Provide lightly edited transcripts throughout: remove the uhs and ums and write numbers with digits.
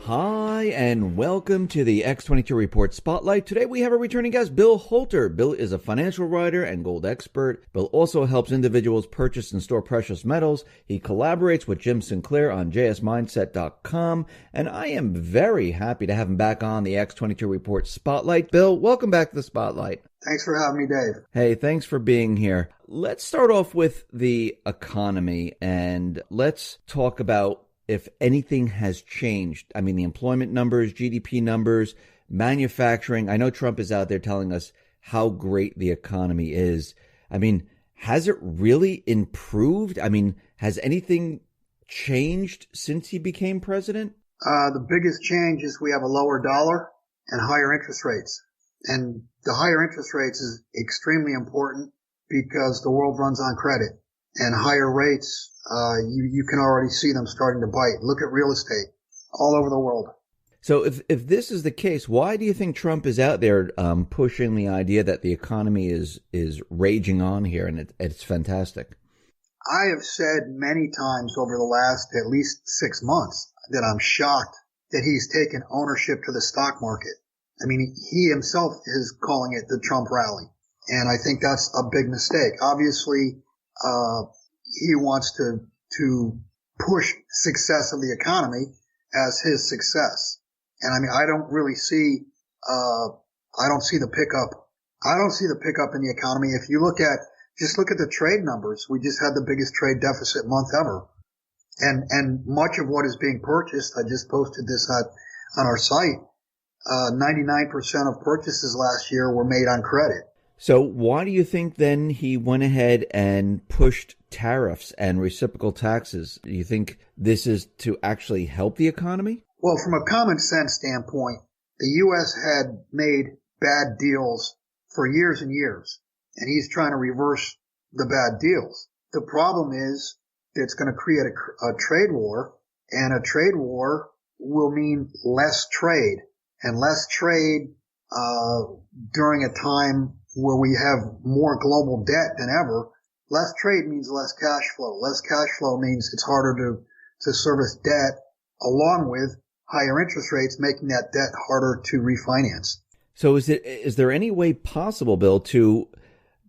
Hi, and welcome to the X22 Report Spotlight. Today we have a returning guest, Bill Holter. Bill is a financial writer and gold expert. Bill also helps individuals purchase and store precious metals. He collaborates with Jim Sinclair on jsmindset.com, and I am very happy to have him back on the X22 Report Spotlight. Bill, welcome back to the Spotlight. Thanks for having me, Dave. Hey, thanks for being here. Let's start off with the economy, and let's talk about if anything has changed. I mean, the employment numbers, GDP numbers, manufacturing. I know Trump is out there telling us how great the economy is. I mean, has it really improved? I mean, has anything changed since he became president? The biggest change is we have a lower dollar and higher interest rates. And the higher interest rates is extremely important because the world runs on credit. And higher rates, you can already see them starting to bite. Look at real estate all over the world. So if this is the case, why do you think Trump is out there pushing the idea that the economy is raging on here and it's fantastic? I have said many times over the last at least 6 months that I'm shocked that he's taken ownership to the stock market. I mean, he himself is calling it the Trump rally. And I think that's a big mistake. Obviously, he wants to push success of the economy as his success. And I mean, I don't really see, I don't see the pickup. I don't see the pickup in the economy. If you just look at the trade numbers, we just had the biggest trade deficit month ever. And much of what is being purchased, I just posted this on our site, 99% of purchases last year were made on credit. So why do you think then he went ahead and pushed tariffs and reciprocal taxes? Do you think this is to actually help the economy? Well, from a common sense standpoint, the U.S. had made bad deals for years and years, and he's trying to reverse the bad deals. The problem is that it's going to create a trade war, and a trade war will mean less trade, and less trade during a time where we have more global debt than ever. Less trade means less cash flow. Less cash flow means it's harder to service debt, along with higher interest rates, making that debt harder to refinance. So is there any way possible, Bill, to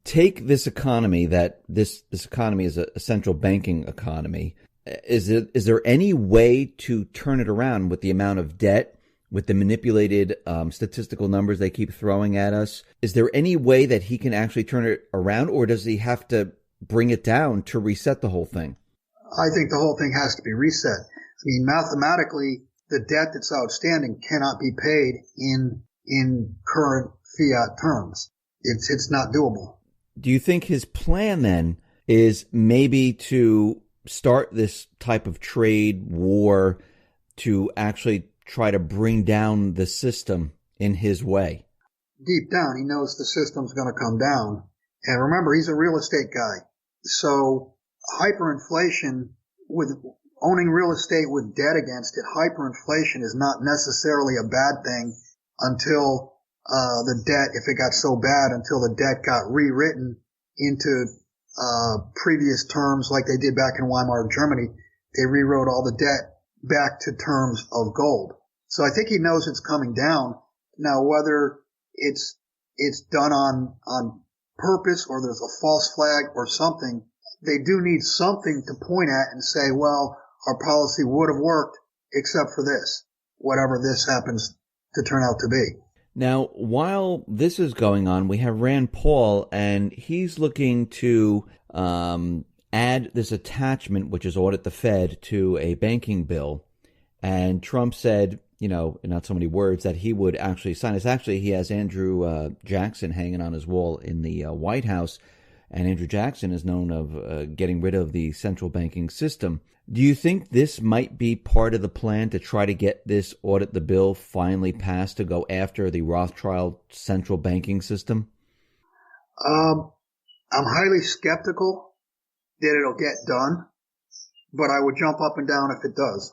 take this economy, that this economy is a central banking economy, is there any way to turn it around with the amount of debt, with the manipulated statistical numbers they keep throwing at us? Is there any way that he can actually turn it around, or does he have to bring it down to reset the whole thing? I think the whole thing has to be reset. I mean, mathematically, the debt that's outstanding cannot be paid in current fiat terms. It's not doable. Do you think his plan then is maybe to start this type of trade war to actually try to bring down the system in his way? Deep down, he knows the system's going to come down. And remember, he's a real estate guy. So hyperinflation, with owning real estate with debt against it, hyperinflation is not necessarily a bad thing until the debt, if it got so bad, until the debt got rewritten into previous terms like they did back in Weimar Germany. They rewrote all the debt back to terms of gold. So I think he knows it's coming down. Now, whether it's done on purpose or there's a false flag or something, they do need something to point at and say, well, our policy would have worked except for this, whatever this happens to turn out to be. Now, while this is going on, we have Rand Paul, and he's looking to add this attachment, which is audit the Fed, to a banking bill. And Trump said, in not so many words, that he would actually sign this. Actually, he has Andrew Jackson hanging on his wall in the White House. And Andrew Jackson is known of getting rid of the central banking system. Do you think this might be part of the plan to try to get this audit the bill finally passed to go after the Rothschild central banking system? I'm highly skeptical that it'll get done, but I would jump up and down if it does.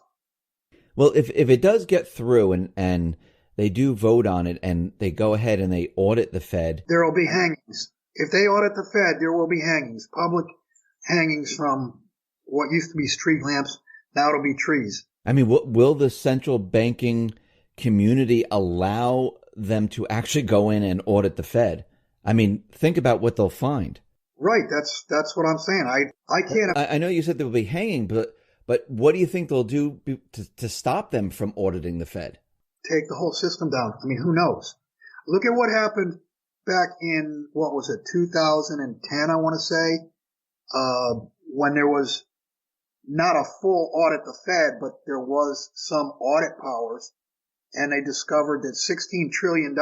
Well, if it does get through and they do vote on it and they go ahead and they audit the Fed, there will be hangings. If they audit the Fed, there will be hangings, public hangings from what used to be street lamps. Now it'll be trees. I mean, will the central banking community allow them to actually go in and audit the Fed? I mean, think about what they'll find. Right. That's what I'm saying. I can't. I know you said they will be hanging, but what do you think they'll do to stop them from auditing the Fed? Take the whole system down. I mean, who knows? Look at what happened back in, what was it, 2010, I want to say, when there was not a full audit the Fed, but there was some audit powers, and they discovered that $16 trillion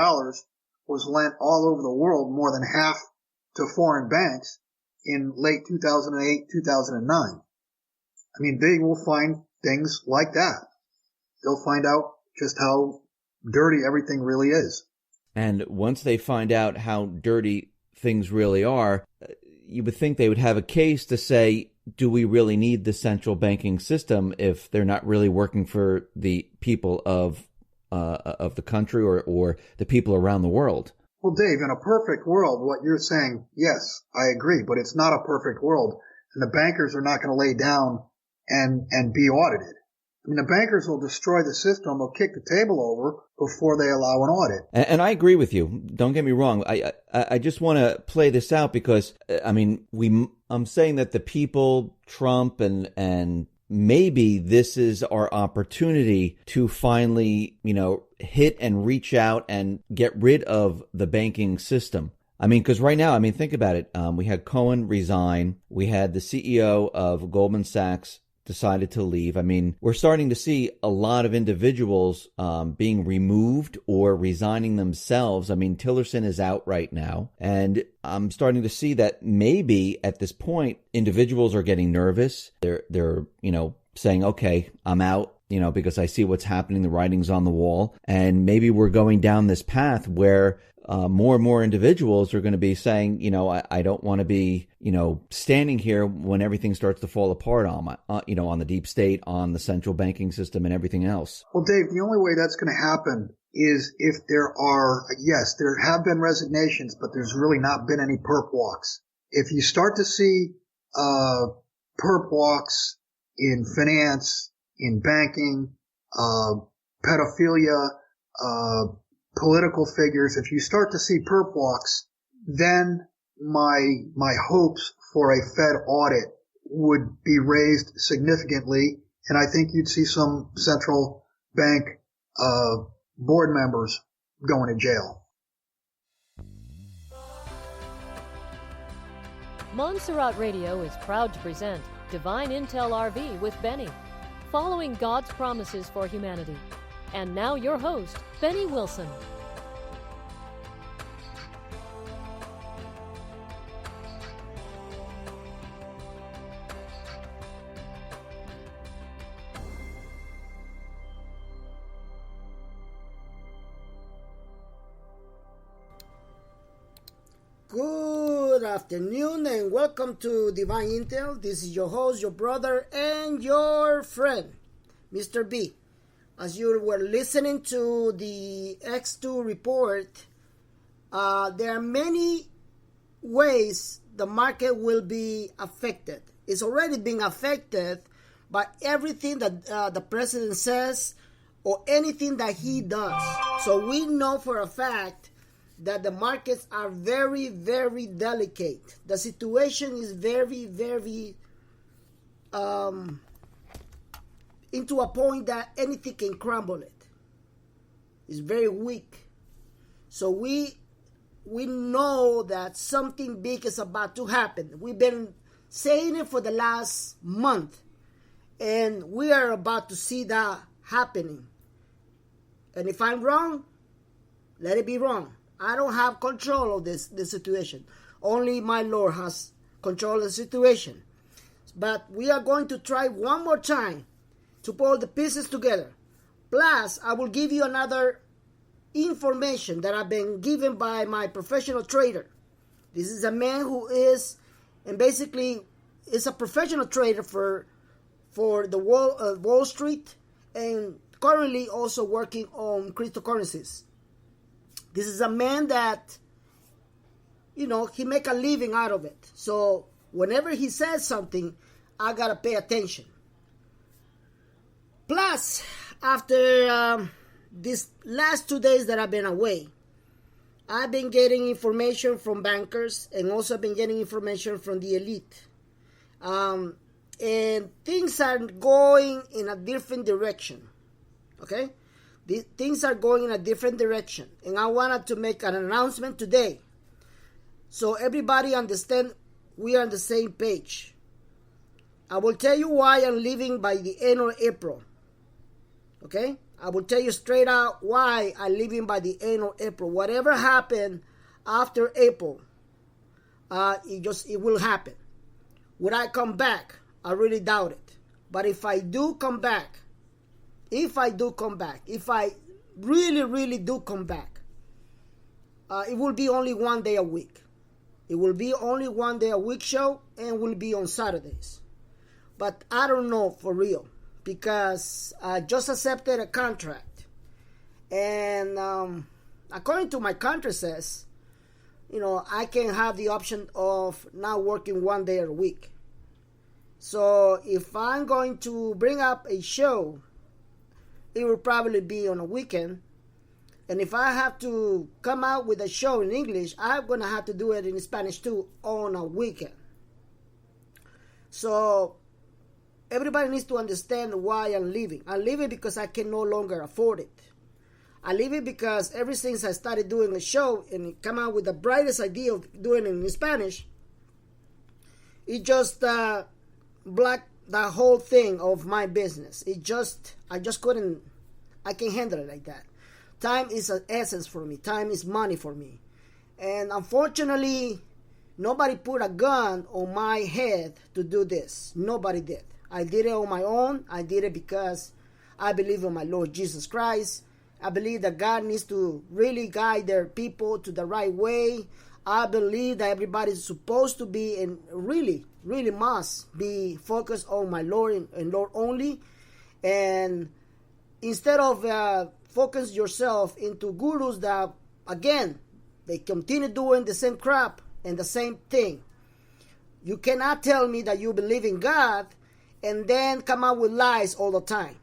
was lent all over the world, more than half to foreign banks in late 2008, 2009. I mean, they will find things like that. They'll find out just how dirty everything really is. And once they find out how dirty things really are, you would think they would have a case to say, do we really need the central banking system if they're not really working for the people of the country or the people around the world? Well, Dave, in a perfect world, what you're saying, yes, I agree, but it's not a perfect world. And the bankers are not going to lay down and be audited. I mean, the bankers will destroy the system, will kick the table over before they allow an audit. And I agree with you. Don't get me wrong. I just want to play this out because, I mean, I'm saying that the people, Trump, and maybe this is our opportunity to finally, hit and reach out and get rid of the banking system. I mean, because right now, think about it. We had Cohen resign. We had the CEO of Goldman Sachs decided to leave. I mean, we're starting to see a lot of individuals being removed or resigning themselves. I mean, Tillerson is out right now. And I'm starting to see that maybe at this point, individuals are getting nervous. They're saying, okay, I'm out, because I see what's happening. The writing's on the wall. And maybe we're going down this path where more and more individuals are going to be saying, I don't want to be, standing here when everything starts to fall apart on on the deep state, on the central banking system and everything else. Well, Dave, the only way that's going to happen is if there have been resignations, but there's really not been any perp walks. If you start to see perp walks in finance, in banking, pedophilia, political figures, if you start to see perp walks, then my hopes for a Fed audit would be raised significantly, and I think you'd see some central bank board members going to jail. Montserrat Radio is proud to present Divine Intel RV with Benny, following God's promises for humanity. And now your host, Benny Wilson. Good afternoon and welcome to Divine Intel. This is your host, your brother, and your friend, Mr. B. As you were listening to the X2 report, there are many ways the market will be affected. It's already being affected by everything that the president says or anything that he does. So we know for a fact that the markets are very, very delicate. The situation is very, very into a point that anything can crumble it. It's very weak. So we know that something big is about to happen. We've been saying it for the last month, and we are about to see that happening. And if I'm wrong, let it be wrong. I don't have control of this situation. Only my Lord has control of the situation. But we are going to try one more time to pull the pieces together. Plus, I will give you another information that I've been given by my professional trader. This is a man who is, and basically is a professional trader for the Wall Street, and currently also working on cryptocurrencies. This is a man that, he make a living out of it. So whenever he says something, I gotta pay attention. Plus, Plus, after these last 2 days that I've been away, I've been getting information from bankers and also been getting information from the elite. And things are going in a different direction. Okay? Things are going in a different direction. And I wanted to make an announcement today, so everybody understand we are on the same page. I will tell you why I'm leaving by the end of April. Okay? I will tell you straight out why I'm leaving by the end of April. Whatever happened after April, it will happen. Would I come back? I really doubt it. But if I do come back, if I really, really do come back, it will be only 1 day a week. It will be only 1 day a week show and will be on Saturdays. But I don't know for real, because I just accepted a contract. And according to my contract says, I can have the option of not working 1 day a week. So if I'm going to bring up a show, it will probably be on a weekend. And if I have to come out with a show in English, I'm going to have to do it in Spanish too on a weekend. So everybody needs to understand why I'm leaving. I'm leaving because I can no longer afford it. I'm leaving because ever since I started doing a show and come out with the brightest idea of doing it in Spanish, it just blocked the whole thing of my business. I just couldn't, I can't handle it like that. Time is an essence for me. Time is money for me. And unfortunately, nobody put a gun on my head to do this. Nobody did. I did it on my own. I did it because I believe in my Lord Jesus Christ. I believe that God needs to really guide their people to the right way. I believe that everybody is supposed to be and really, really must be focused on my Lord and Lord only. And instead of focus yourself into gurus that, again, they continue doing the same crap and the same thing. You cannot tell me that you believe in God and then come out with lies all the time.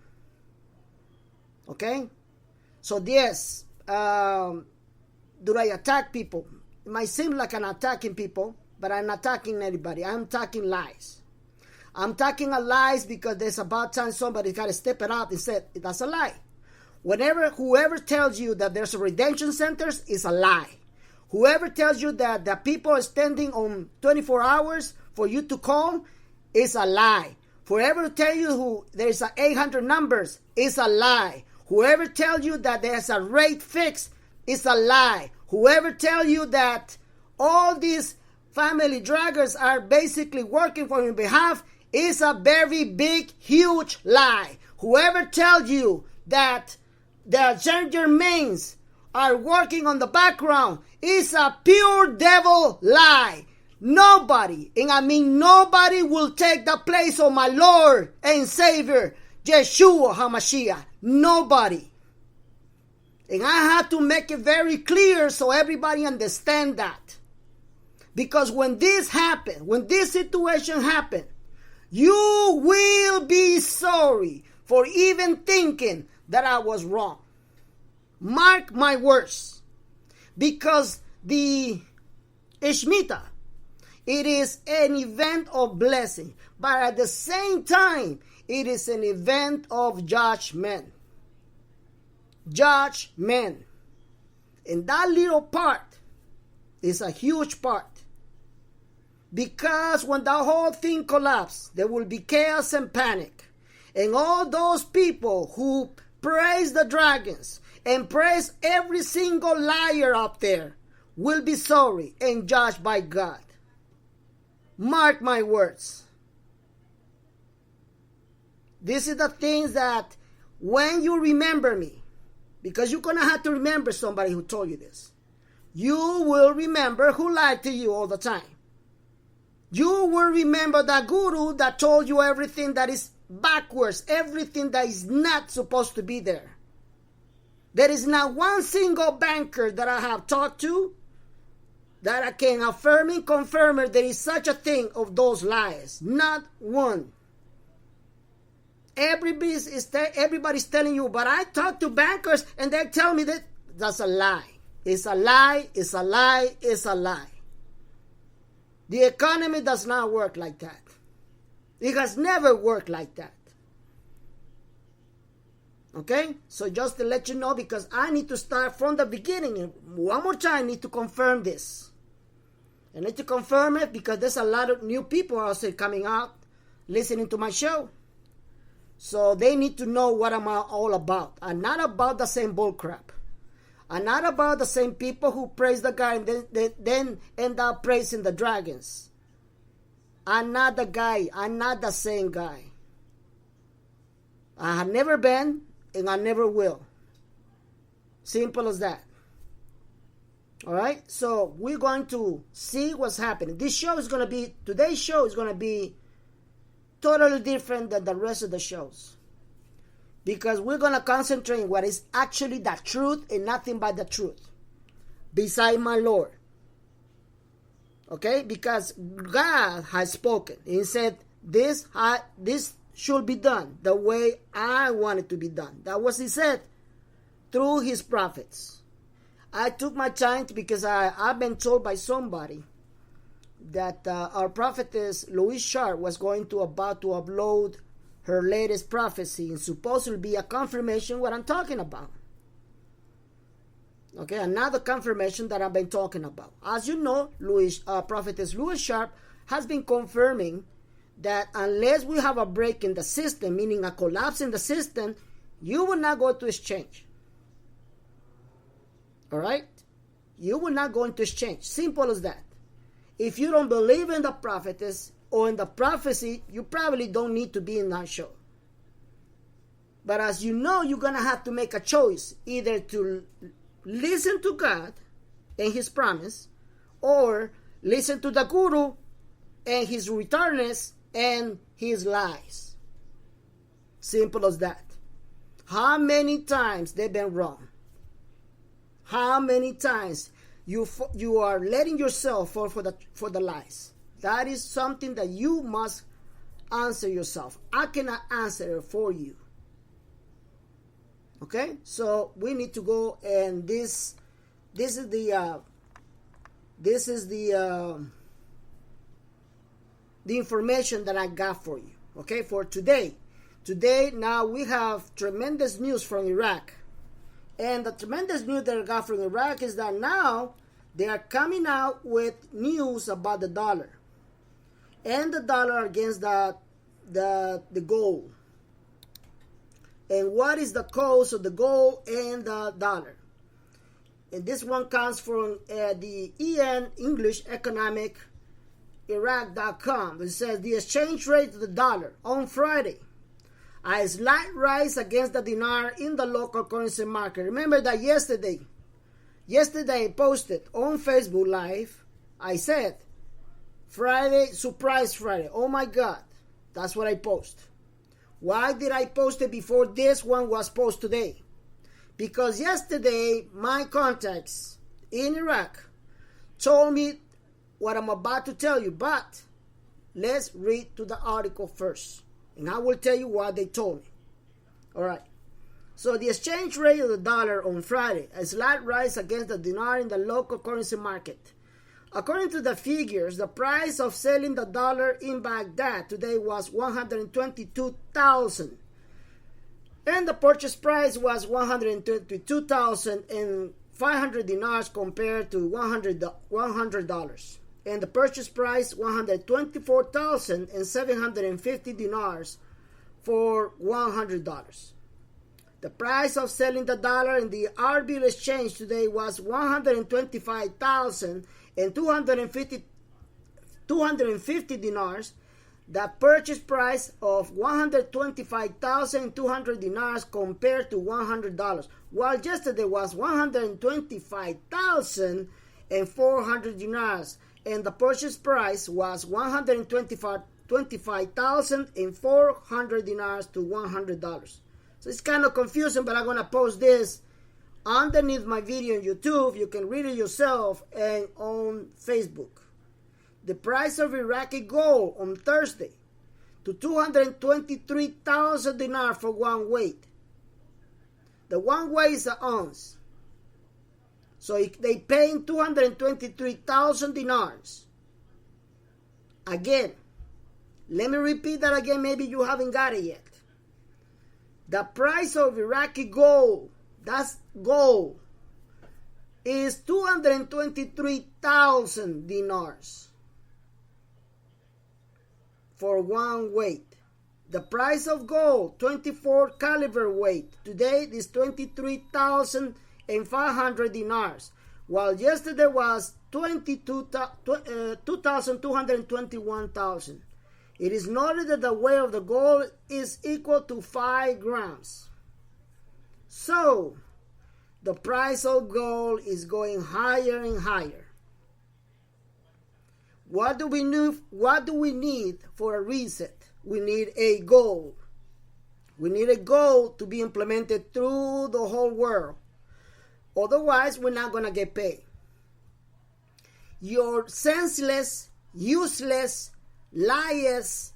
Okay? So yes, do I attack people? It might seem like I'm attacking people, but I'm not attacking anybody. I'm attacking lies. I'm talking lies because there's about time somebody's got to step it up and say, that's a lie. Whoever tells you that there's a redemption centers is a lie. Whoever tells you that the people are standing on 24 hours for you to call is a lie. Whoever tells you there's a 800 numbers is a lie. Whoever tells you that there's a rate fix is a lie. Whoever tells you that all these family draggers are basically working for your behalf is a very big, huge lie. Whoever tells you that the Saint Germains are working on the background is a pure devil lie. Nobody, and I mean nobody, will take the place of my Lord and Savior, Yeshua HaMashiach. Nobody. And I have to make it very clear so everybody understand that. Because when this happened, when this situation happened, you will be sorry for even thinking that I was wrong. Mark my words. Because the Shemitah, it is an event of blessing, but at the same time, it is an event of judgment. Judgment. And that little part is a huge part. Because when the whole thing collapses, there will be chaos and panic. And all those people who praise the dragons and praise every single liar out there will be sorry and judged by God. Mark my words. This is the things that when you remember me, because you're going to have to remember somebody who told you this, you will remember who lied to you all the time. You will remember the guru that told you everything that is backwards, everything that is not supposed to be there. There is not one single banker that I have talked to that I can affirm and confirm there is such a thing of those lies. Not one. everybody's telling you, but I talk to bankers and they tell me that that's a lie. It's a lie, it's a lie, it's a lie. The economy does not work like that. It has never worked like that. Okay? So just to let you know, because I need to start from the beginning. And one more time, I need to confirm this. I need to confirm it because there's a lot of new people also coming out, listening to my show. So they need to know what I'm all about. I'm not about the same bullcrap. I'm not about the same people who praise the guy and then end up praising the dragons. I'm not the guy. I'm not the same guy. I have never been and I never will. Simple as that. Alright? So we're going to see what's happening. Today's show is going to be totally different than the rest of the shows. Because we're going to concentrate on what is actually the truth and nothing but the truth. Beside my Lord. Okay? Because God has spoken. He said, this should be done the way I want it to be done. That was He said through His prophets. I took my time because I've been told by somebody that our prophetess Louise Sharp was about to upload her latest prophecy and supposedly be a confirmation what I'm talking about. Okay, another confirmation that I've been talking about. As you know, prophetess Louise Sharp has been confirming that unless we have a break in the system, meaning a collapse in the system, you will not go to exchange. All right? You will not go into exchange. Simple as that. If you don't believe in the prophetess or in the prophecy, you probably don't need to be in that show. But as you know, you're going to have to make a choice, either to listen to God and His promise, or listen to the guru and his retardedness and his lies. Simple as that. How many times they've been wrong? How many times you are letting yourself fall for the lies? That is something that you must answer yourself. I cannot answer it for you. Okay, so we need to go, and this is the information that I got for you. Okay, for today. Today, now we have tremendous news from Iraq. And the tremendous news that I got from Iraq is that now they are coming out with news about the dollar. And the dollar against the gold. And what is the cause of the gold and the dollar? And this one comes from the EN English Economic Iraq.com. It says the exchange rate of the dollar on Friday, a slight rise against the dinar in the local currency market. Remember that yesterday I posted on Facebook Live, I said, Friday, surprise Friday. Oh my God. That's what I post. Why did I post it before this one was posted today? Because yesterday, my contacts in Iraq told me what I'm about to tell you. But let's read to the article first. And I will tell you what they told me. Alright. So the exchange rate of the dollar on Friday, a slight rise against the dinar in the local currency market. According to the figures, the price of selling the dollar in Baghdad today was 122,000. And the purchase price was 122,500 dinars compared to $100. And the purchase price 124,750 dinars for $100. The price of selling the dollar in the Arbil exchange today was 125,250 dinars. The purchase price of 125,200 dinars compared to $100. While yesterday was 125,400 dinars. And the purchase price was 125,400 dinars to $100. So it's kind of confusing, but I'm going to post this underneath my video on YouTube. You can read it yourself, and on Facebook. The price of Iraqi gold on Thursday. to 223,000 dinars for one weight. The one weight is an ounce. So they paying 223,000 dinars. Again, let me repeat that again. Maybe you haven't got it yet. The price of Iraqi gold, that's gold, is 223,000 dinars for one weight. The price of gold, 24 caliber weight, today is 23,500 dinars, while yesterday was 2,221,000. It is noted that the weight of the gold is equal to 5 grams. So, the price of gold is going higher and higher. What do we need for a reset? We need a goal. We need a goal to be implemented through the whole world. Otherwise, we're not going to get paid. Your senseless, useless, liars,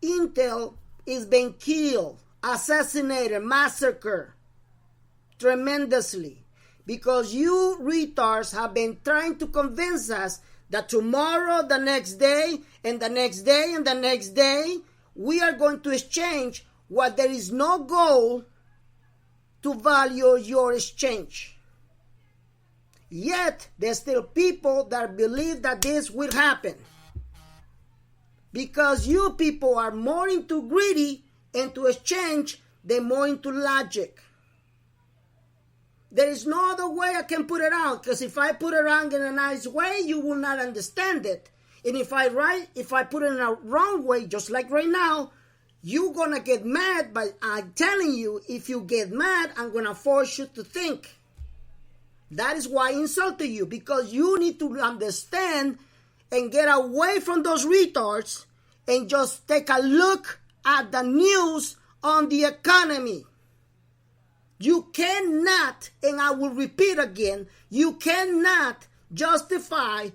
intel is being killed, assassinated, massacred tremendously because you retards have been trying to convince us that tomorrow, the next day, and the next day, and the next day, we are going to exchange what there is no goal to value your exchange. Yet, there's still people that believe that this will happen. Because you people are more into greedy and to exchange than more into logic. There is no other way I can put it out, because if I put it out in a nice way, you will not understand it. And if I put it in a wrong way, just like right now, you're going to get mad, but I'm telling you, if you get mad, I'm going to force you to think. That is why I insulted you, because you need to understand and get away from those retards and just take a look at the news on the economy. You cannot, and I will repeat again, you cannot justify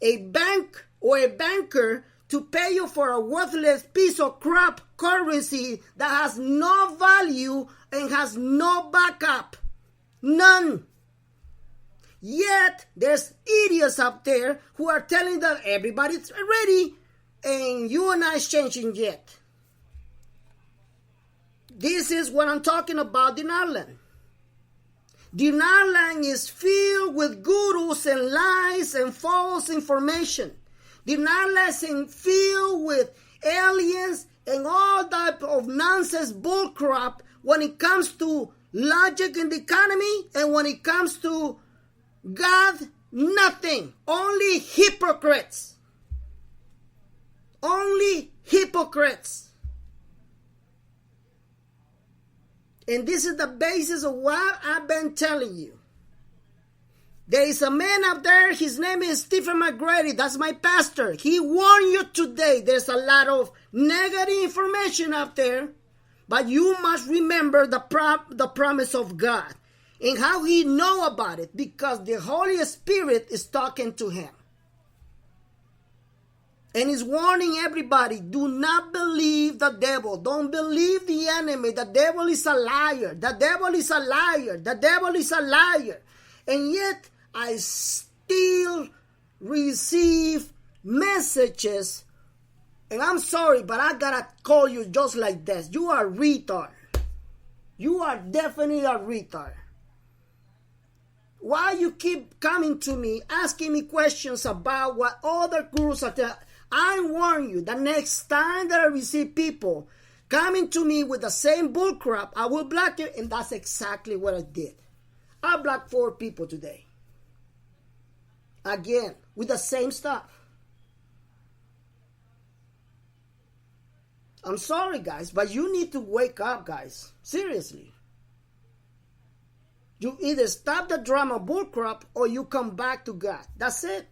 a bank or a banker to pay you for a worthless piece of crap currency that has no value and has no backup. None. Yet, there's idiots out there who are telling that everybody's ready and you are not exchanging yet. This is what I'm talking about in Ireland. Ireland is filled with gurus and lies and false information. Ireland is filled with aliens and all type of nonsense bullcrap when it comes to logic in the economy, and when it comes to God, nothing. Only hypocrites. Only hypocrites. And this is the basis of what I've been telling you. There is a man out there, his name is Stephen McGrady, that's my pastor. He warned you today. There's a lot of negative information out there, but you must remember the promise of God and how he know about it, because the Holy Spirit is talking to him. And he's warning everybody, do not believe the devil. Don't believe the enemy. The devil is a liar. The devil is a liar. The devil is a liar. And yet, I still receive messages. And I'm sorry, but I gotta call you just like this. You are a retard. You are definitely a retard. Why you keep coming to me, asking me questions about what other gurus are telling? I warn you, the next time that I receive people coming to me with the same bullcrap, I will block you, and that's exactly what I did. I blocked 4 people today. Again, with the same stuff. I'm sorry, guys, but you need to wake up, guys. Seriously. You either stop the drama bullcrap or you come back to God. That's it.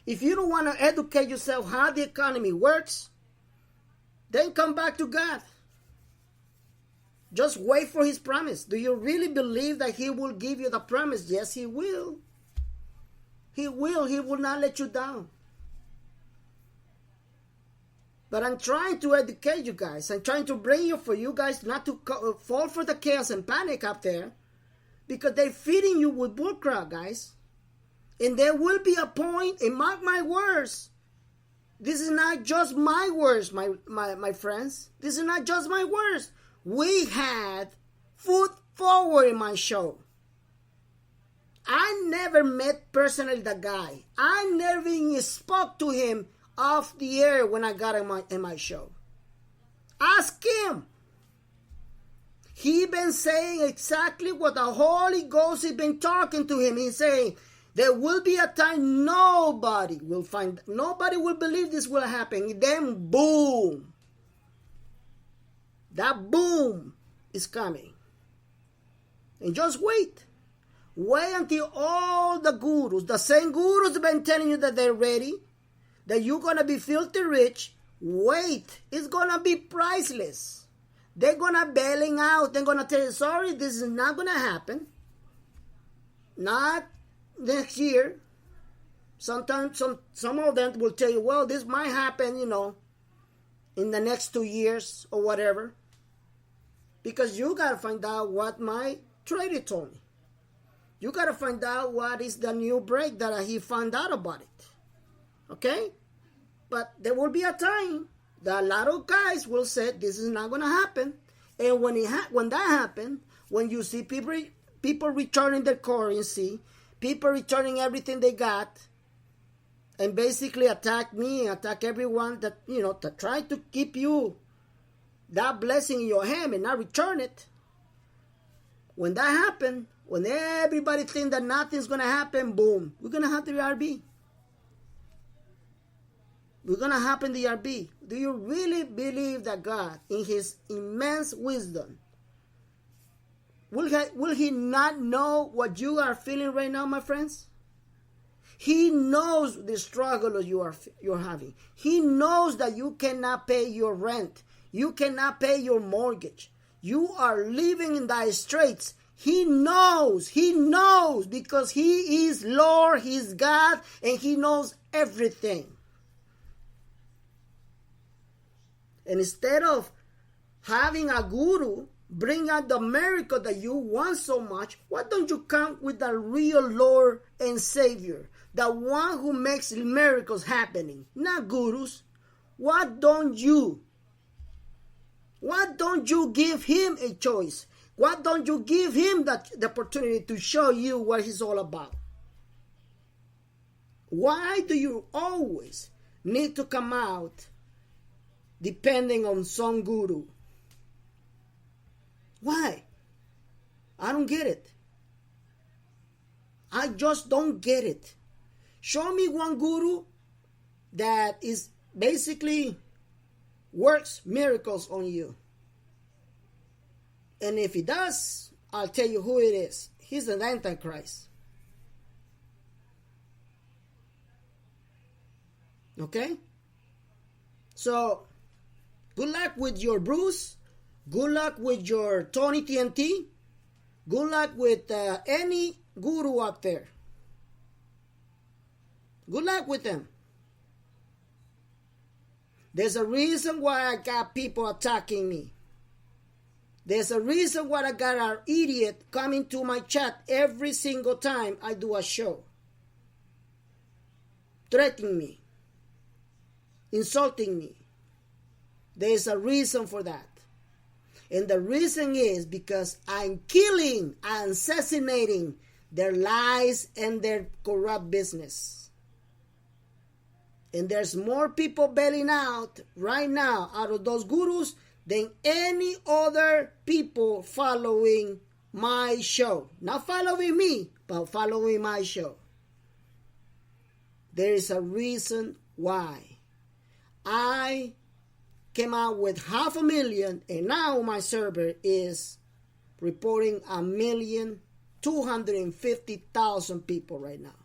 If you don't want to educate yourself how the economy works, then come back to God. Just wait for his promise. Do you really believe that he will give you the promise? Yes, he will. He will. He will not let you down. But I'm trying to educate you guys. I'm trying to bring you for you guys not to fall for the chaos and panic up there, because they're feeding you with bullcrap, guys. And there will be a point, and mark my words, this is not just my words, my friends. This is not just my words. We had foot forward in my show. I never met personally the guy. I never even spoke to him off the air when I got in my show. Ask him. He been saying exactly what the Holy Ghost has been talking to him. He's saying, there will be a time nobody will believe this will happen. Then boom. That boom is coming. And just wait. Wait until all the gurus, the same gurus have been telling you that they're ready, that you're going to be filthy rich. Wait. It's going to be priceless. They're going to bailing out. They're going to tell you, sorry, this is not going to happen. Not next year. Sometimes some of them will tell you, well, this might happen, in the next 2 years or whatever. Because you got to find out what my trader told me. You got to find out what is the new break that he found out about it. Okay? But there will be a time that a lot of guys will say, this is not going to happen. And when that happens, when you see people returning their currency, people returning everything they got, and basically attack me, attack everyone that, that try to keep you that blessing in your hand and not return it. When that happens, when everybody thinks that nothing's going to happen, boom, we're going to have the RB. We're going to happen the RB. Do you really believe that God, in his immense wisdom, will he not know what you are feeling right now, my friends? He knows the struggle you're having. He knows that you cannot pay your rent. You cannot pay your mortgage. You are living in the straits. He knows because he is Lord, he is God, and he knows everything. And instead of having a guru bring out the miracle that you want so much, why don't you come with the real Lord and Savior, the one who makes miracles happening, not gurus? Why don't you give him a choice? Why don't you give him the opportunity to show you what he's all about? Why do you always need to come out depending on some guru? Why? I don't get it. I just don't get it. Show me one guru that is basically works miracles on you. And if he does, I'll tell you who it is. He's an Antichrist. Okay? So, good luck with your Bruce. Good luck with your Tony TNT. Good luck with any guru out there. Good luck with them. There's a reason why I got people attacking me. There's a reason why I got an idiot coming to my chat every single time I do a show. Threatening me. Insulting me. There's a reason for that. And the reason is because I'm killing, I'm assassinating their lies and their corrupt business. And there's more people bailing out right now out of those gurus than any other people following my show. Not following me, but following my show. There is a reason why. I came out with 500,000 and now my server is reporting 1,250,000 people right now.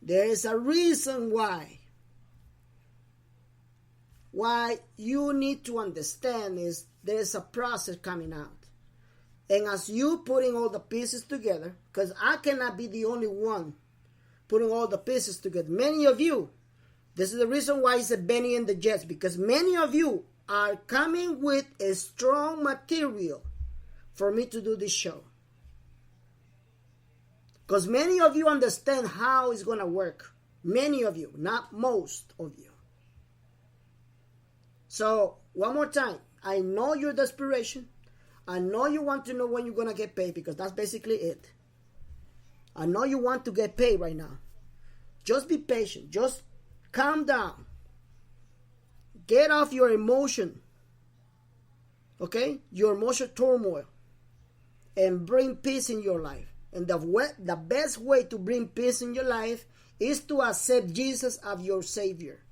There is a reason why. Why you need to understand is there is a process coming out. And as you putting all the pieces together, because I cannot be the only one putting all the pieces together. Many of you This is the reason why it's a Benny and the Jets, because many of you are coming with a strong material for me to do this show. Because many of you understand how it's going to work. Many of you, not most of you. So, one more time. I know your desperation. I know you want to know when you're going to get paid, because that's basically it. I know you want to get paid right now. Just be patient. Just calm down. Get off your emotion. Okay? Your emotional turmoil. And bring peace in your life. And the best way to bring peace in your life is to accept Jesus as your Savior.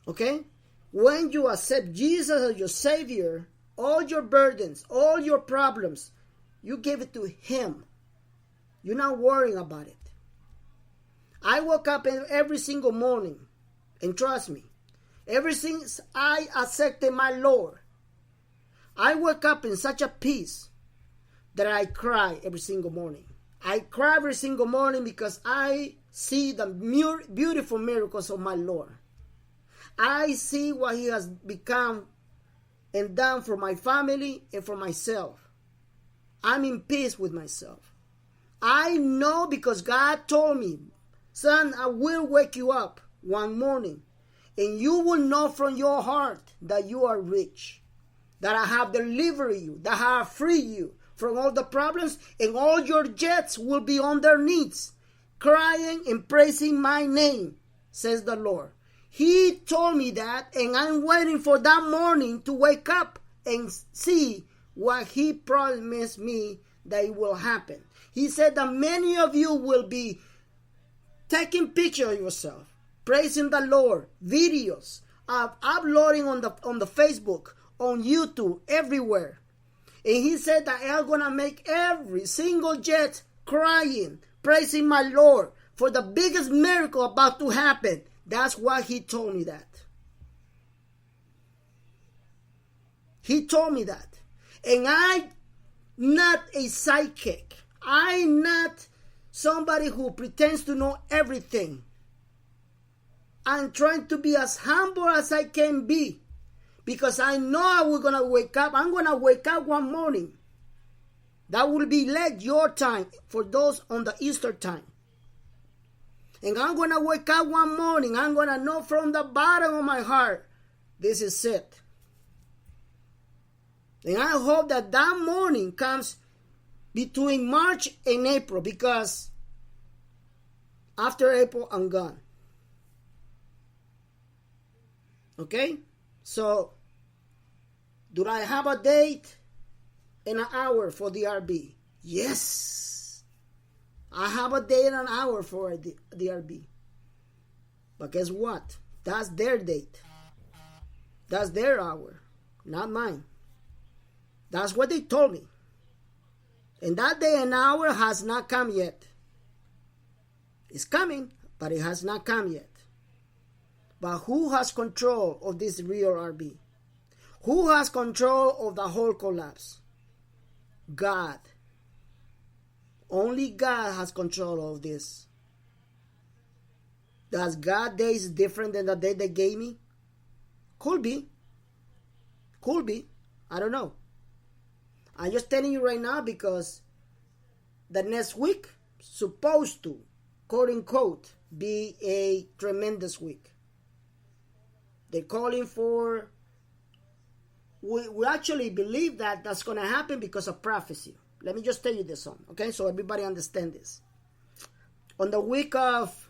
Okay? When you accept Jesus as your Savior, all your burdens, all your problems, you give it to Him. You're not worrying about it. I wake up every single morning, and trust me, ever since I accepted my Lord, I wake up in such a peace that I cry every single morning. I cry every single morning because I see the beautiful miracles of my Lord. I see what He has become and done for my family and for myself. I'm in peace with myself. I know because God told me, son, I will wake you up one morning and you will know from your heart that you are rich, that I have delivered you, that I have freed you from all the problems, and all your jets will be on their knees, crying and praising my name, says the Lord. He told me that, and I'm waiting for that morning to wake up and see what He promised me that it will happen. He said that many of you will be taking pictures of yourself, praising the Lord, videos, uploading on the Facebook, on YouTube, everywhere. And He said that I'm going to make every single jet crying, praising my Lord for the biggest miracle about to happen. That's why He told me that. He told me that. And I'm not a psychic. I'm not somebody who pretends to know everything. I'm trying to be as humble as I can be, because I know we're going to wake up. I'm going to wake up one morning. That will be late your time for those on the Easter time. And I'm going to wake up one morning. I'm going to know from the bottom of my heart, this is it. And I hope that that morning comes between March and April, because after April, I'm gone. Okay? So, do I have a date and an hour for the RB? Yes. I have a date and an hour for the RB. But guess what? That's their date. That's their hour, not mine. That's what they told me. And that day and hour has not come yet. It's coming, but it has not come yet. But who has control of this real RB? Who has control of the whole collapse? God. Only God has control of this. Does God's days different than the day they gave me? Could be. Could be. I don't know. I'm just telling you right now because the next week supposed to, quote unquote, be a tremendous week. They're calling for, we actually believe that that's going to happen because of prophecy. Let me just tell you this one, okay? So everybody understand this. On the week of,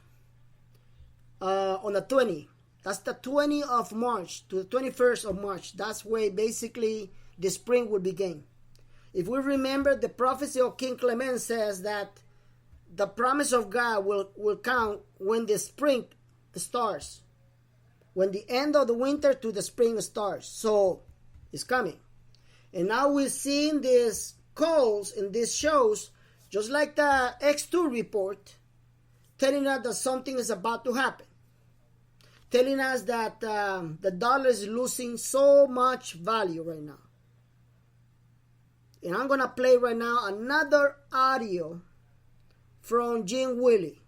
on the 20th, that's the 20th of March to the 21st of March. That's where basically the spring will begin. If we remember, the prophecy of King Clement says that the promise of God will come when the spring starts. When the end of the winter to the spring starts. So, it's coming. And now we're seeing these calls in these shows, just like the X2 report, telling us that something is about to happen. Telling us that the dollar is losing so much value right now. And I'm going to play right now another audio from Jim Willie.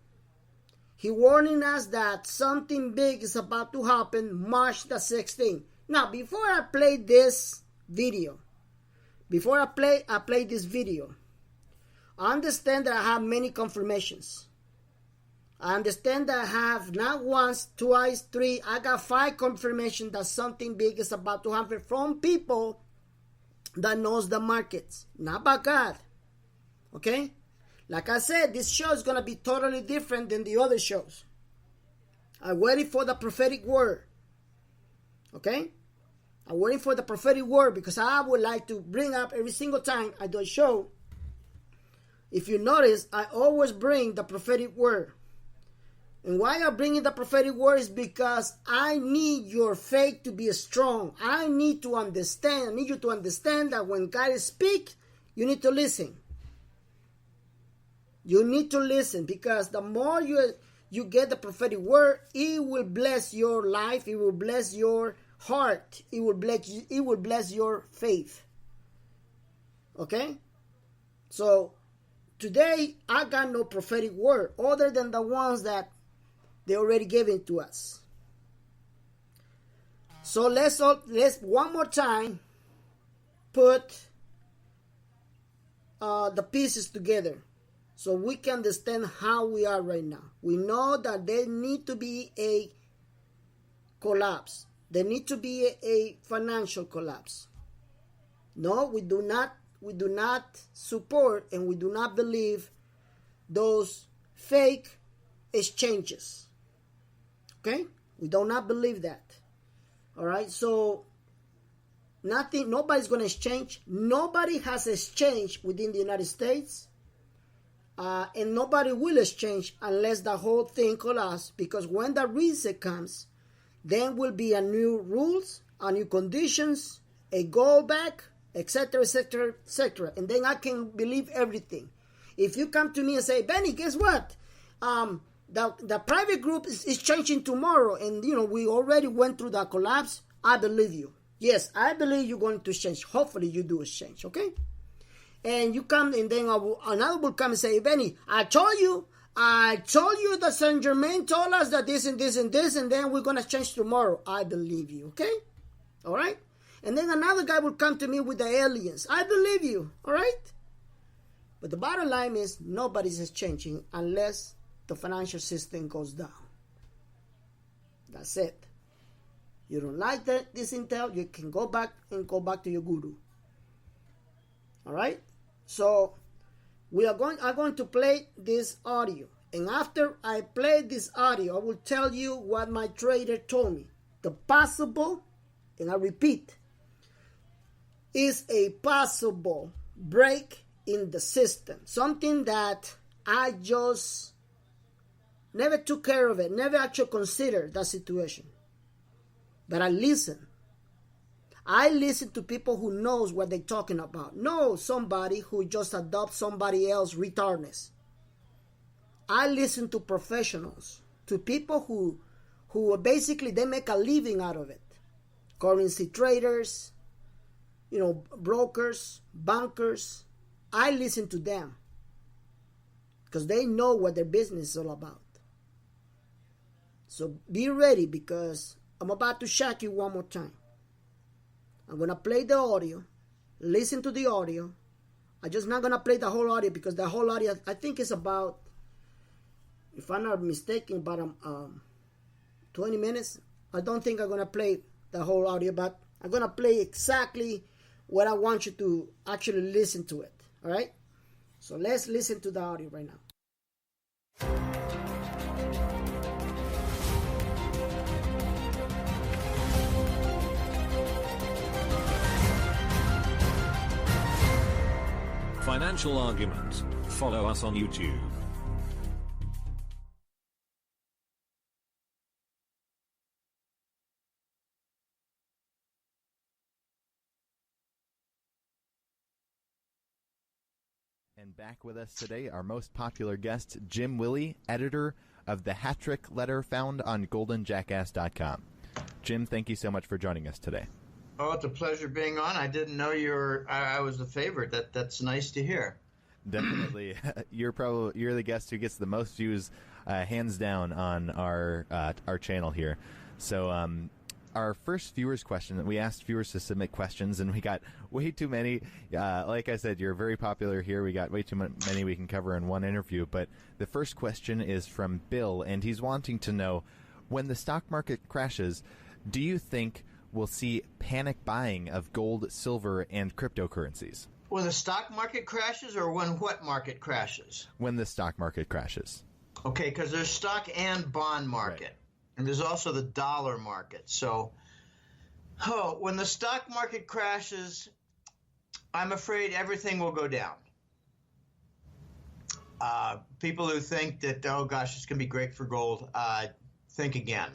He warning us that something big is about to happen March the 16th. Now, before I play this video, I understand that I have many confirmations. I understand that I have not once, twice, three, I got 5 confirmations that something big is about to happen from people that knows the markets, not by God. Okay? Like I said, this show is going to be totally different than the other shows. I'm waiting for the prophetic word. Okay? I'm waiting for the prophetic word because I would like to bring up every single time I do a show. If you notice, I always bring the prophetic word. And why I'm bringing the prophetic word is because I need your faith to be strong. I need you to understand that when God speaks, you need to listen. You need to listen because the more you get the prophetic word, it will bless your life. It will bless your heart. It will bless your faith. Okay? So today I got no prophetic word other than the ones that they already given to us. So let's one more time put the pieces together so we can understand how we are right now. We know that there need to be a collapse. There need to be a financial collapse. No, we do not support and we do not believe those fake exchanges. Okay? We do not believe that. All right? So nobody's going to exchange. Nobody has exchanged within the United States. And nobody will exchange unless the whole thing collapses, because when the reset comes, then will be a new rules, a new conditions, a go back, etc., etc., etc. And then I can believe everything. If you come to me and say, Benny, guess what? The private group is changing tomorrow, and we already went through that collapse. I believe you. Yes, I believe you're going to change. Hopefully you do exchange, okay? And you come, and then another will come and say, Benny, I told you that Saint Germain told us that this and this and this, and then we're going to change tomorrow. I believe you, okay? All right? And then another guy will come to me with the aliens. I believe you, all right? But the bottom line is nobody's exchanging unless the financial system goes down. That's it. You don't like this intel, you can go back to your guru. All right? So I'm going to play this audio. And after I play this audio, I will tell you what my trader told me. The possible, and I repeat, is a possible break in the system. Something that I just never took care of it, never actually considered that situation. But I listen. I listen to people who knows what they're talking about. No somebody who just adopts somebody else's retardness. I listen to professionals, to people who basically they make a living out of it. Currency traders, brokers, bankers. I listen to them because they know what their business is all about. So be ready, because I'm about to shock you one more time. I'm going to play the audio. Listen to the audio. I'm just not going to play the whole audio, because the whole audio, I think, is about, if I'm not mistaken, about 20 minutes. I don't think I'm going to play the whole audio, but I'm going to play exactly what I want you to actually listen to it. All right? So let's listen to the audio right now. Financial Argument. Follow us on YouTube. And back with us today, our most popular guest, Jim Willie, editor of the Hat-Trick Letter found on goldenjackass.com. Jim, thank you so much for joining us today. Oh, it's a pleasure being on. I didn't know I was the favorite. That's nice to hear. Definitely. You're the guest who gets the most views hands down on our channel here. So our first viewers question, we asked viewers to submit questions, and we got way too many. Like I said, you're very popular here. We got way too many we can cover in one interview. But the first question is from Bill, and he's wanting to know, when the stock market crashes, do you think we'll see panic buying of gold, silver, and cryptocurrencies? When the stock market crashes, or when what market crashes? When the stock market crashes. Okay, because there's stock and bond market. Right. And there's also the dollar market. So, when the stock market crashes, I'm afraid everything will go down. People who think that, oh gosh, it's going to be great for gold, think again.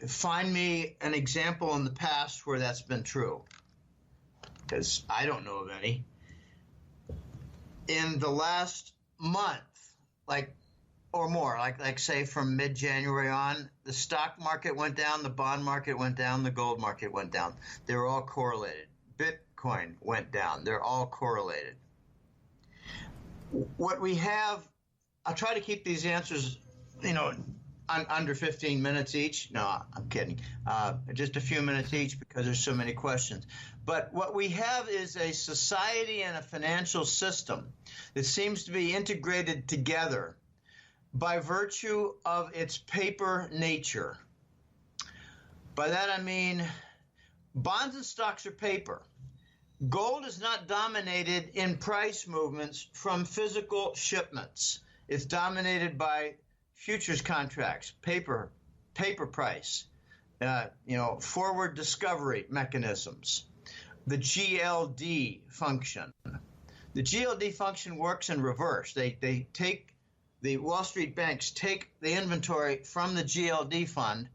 Find me an example in the past where that's been true, because I don't know of any. In the last month, or more, like say from mid-January on, the stock market went down, the bond market went down, the gold market went down. They were all correlated. Bitcoin went down. They're all correlated. What we have, I'll try to keep these answers, under 15 minutes each. No, I'm kidding. Just a few minutes each, because there's so many questions. But what we have is a society and a financial system that seems to be integrated together by virtue of its paper nature. By that I mean bonds and stocks are paper. Gold is not dominated in price movements from physical shipments. It's dominated by futures contracts, paper price, forward discovery mechanisms, the GLD function. The GLD function works in reverse. They take the Wall Street banks take the inventory from the GLD fund,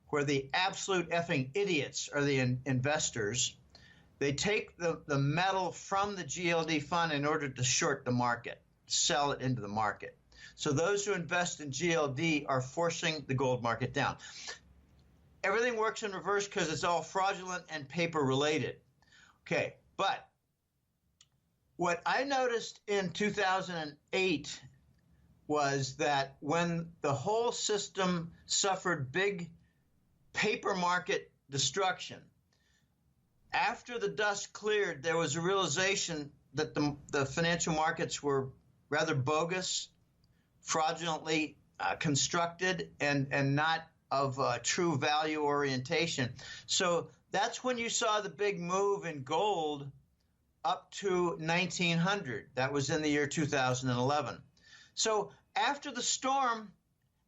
where the absolute effing idiots are the investors. They take the metal from the GLD fund in order to short the market, sell it into the market. So those who invest in GLD are forcing the gold market down. Everything works in reverse because it's all fraudulent and paper related. Okay, but what I noticed in 2008 was that when the whole system suffered big paper market destruction, after the dust cleared, there was a realization that the financial markets were rather bogus, fraudulently constructed, and not of true value orientation. So that's when you saw the big move in gold up to 1900. That was in the year 2011. So after the storm,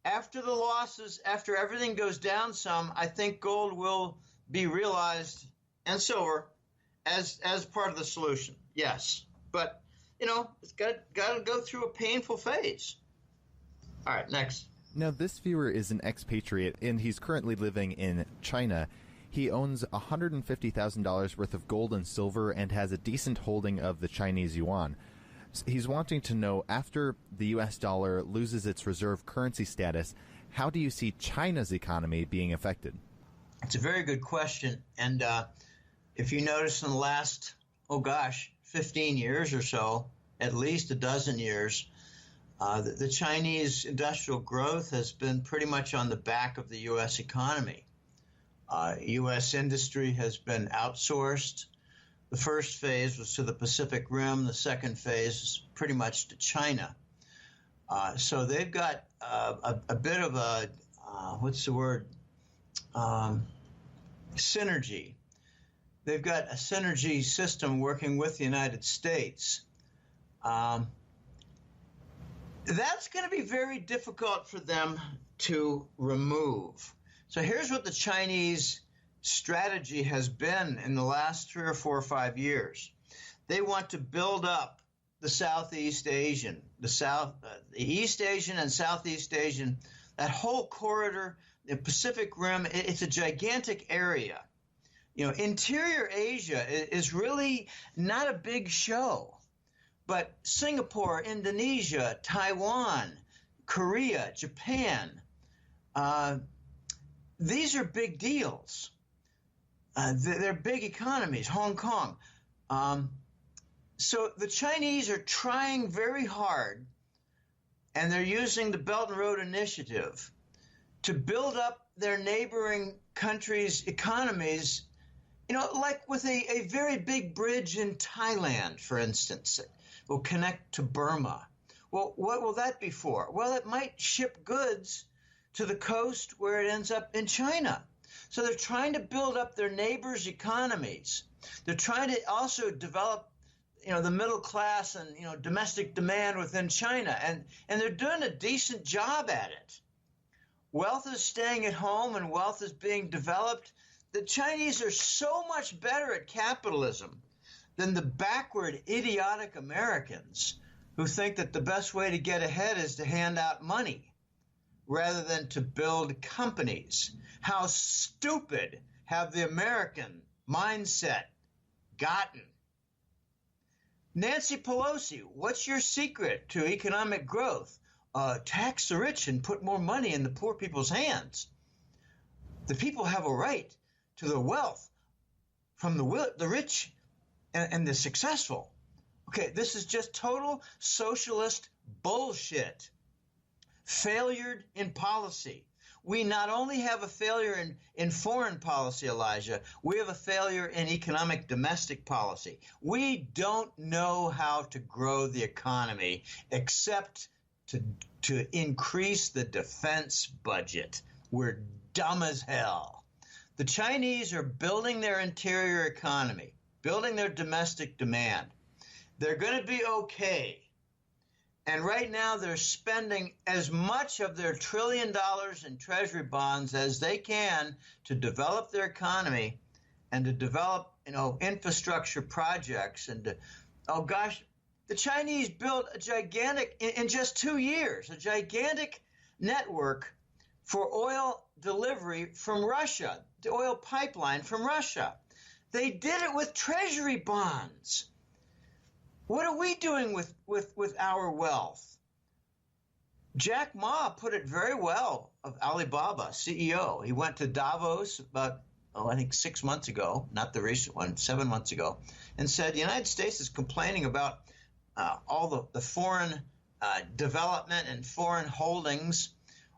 after the losses, after everything goes down some, I think gold will be realized, and silver, as part of the solution. Yes, but it's got to go through a painful phase. All right, next. Now, this viewer is an expatriate, and he's currently living in China. He owns $150,000 worth of gold and silver and has a decent holding of the Chinese yuan. He's wanting to know, after the U.S. dollar loses its reserve currency status, how do you see China's economy being affected? It's a very good question. And if you notice in the last, 15 years or so, at least a dozen years, the Chinese industrial growth has been pretty much on the back of the U.S. economy. U.S. industry has been outsourced. The first phase was to the Pacific Rim. The second phase is pretty much to China. So they've got a bit of a, synergy. They've got a synergy system working with the United States. That's going to be very difficult for them to remove. So here's what the Chinese strategy has been in the last 3 or 4 or 5 years. They want to build up the Southeast Asian, the East Asian and Southeast Asian, that whole corridor, the Pacific Rim. It's a gigantic area. Interior Asia is really not a big show, but Singapore, Indonesia, Taiwan, Korea, Japan, these are big deals. They're big economies, Hong Kong. So the Chinese are trying very hard and they're using the Belt and Road Initiative to build up their neighboring countries' economies, like with a very big bridge in Thailand, for instance, that will connect to Burma. Well, what will that be for? Well, it might ship goods to the coast where it ends up in China. So they're trying to build up their neighbors' economies. They're trying to also develop, the middle class and, domestic demand within China. And they're doing a decent job at it. Wealth is staying at home and wealth is being developed. The Chinese are so much better at capitalism than the backward, idiotic Americans who think that the best way to get ahead is to hand out money rather than to build companies. How stupid have the American mindset gotten? Nancy Pelosi, what's your secret to economic growth? Tax the rich and put more money in the poor people's hands. The people have a right to the wealth from the rich and the successful. Okay, this is just total socialist bullshit. Failure in policy. We not only have a failure in foreign policy, Elijah, we have a failure in economic domestic policy. We don't know how to grow the economy except to increase the defense budget. We're dumb as hell. The Chinese are building their interior economy, building their domestic demand. They're going to be okay. And right now they're spending as much of their $1 trillion in treasury bonds as they can to develop their economy and to develop, infrastructure projects. And the Chinese built a gigantic, in just 2 years, a gigantic network for oil delivery from Russia, the oil pipeline from Russia. They did it with treasury bonds. What are we doing with our wealth? Jack Ma put it very well of Alibaba, CEO. He went to Davos about, I think 6 months ago, not the recent one, 7 months ago, and said the United States is complaining about all the foreign development and foreign holdings.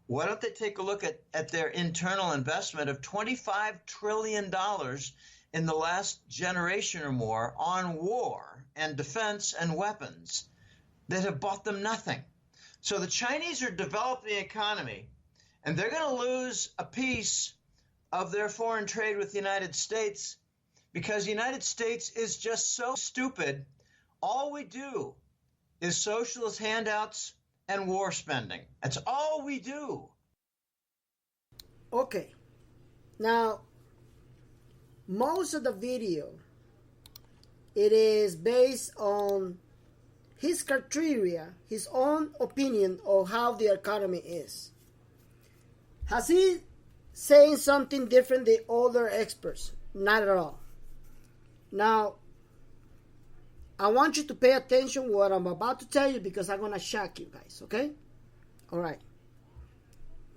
Why don't they take a look at their internal investment of $25 trillion in the last generation or more on war and defense and weapons that have bought them nothing? So the Chinese are developing the economy, and they're going to lose a piece of their foreign trade with the United States because the United States is just so stupid. All we do is socialist handouts and war spending. That's all we do. Okay. Now, most of the video, it is based on his criteria, his own opinion of how the economy is. Has he saying something different than other experts? Not at all. Now, I want you to pay attention what I'm about to tell you because I'm going to shock you guys, okay? All right.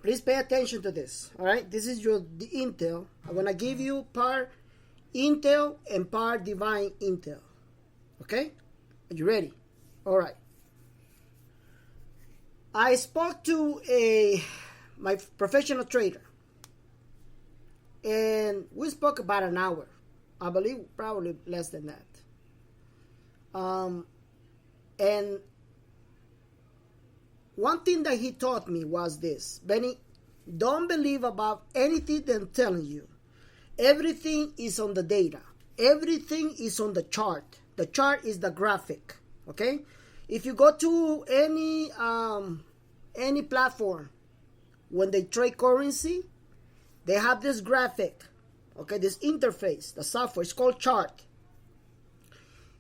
Please pay attention to this, all right? This is the intel. I'm going to give you part intel and part divine intel, okay? Are you ready? All right. I spoke to my professional trader, and we spoke about an hour. I believe probably less than that. And one thing that he taught me was this: Benny, don't believe about anything that I'm telling you. Everything is on the data. Everything is on the chart. The chart is the graphic. Okay? If you go to any platform, when they trade currency, they have this graphic. Okay, this interface, the software, it's called chart.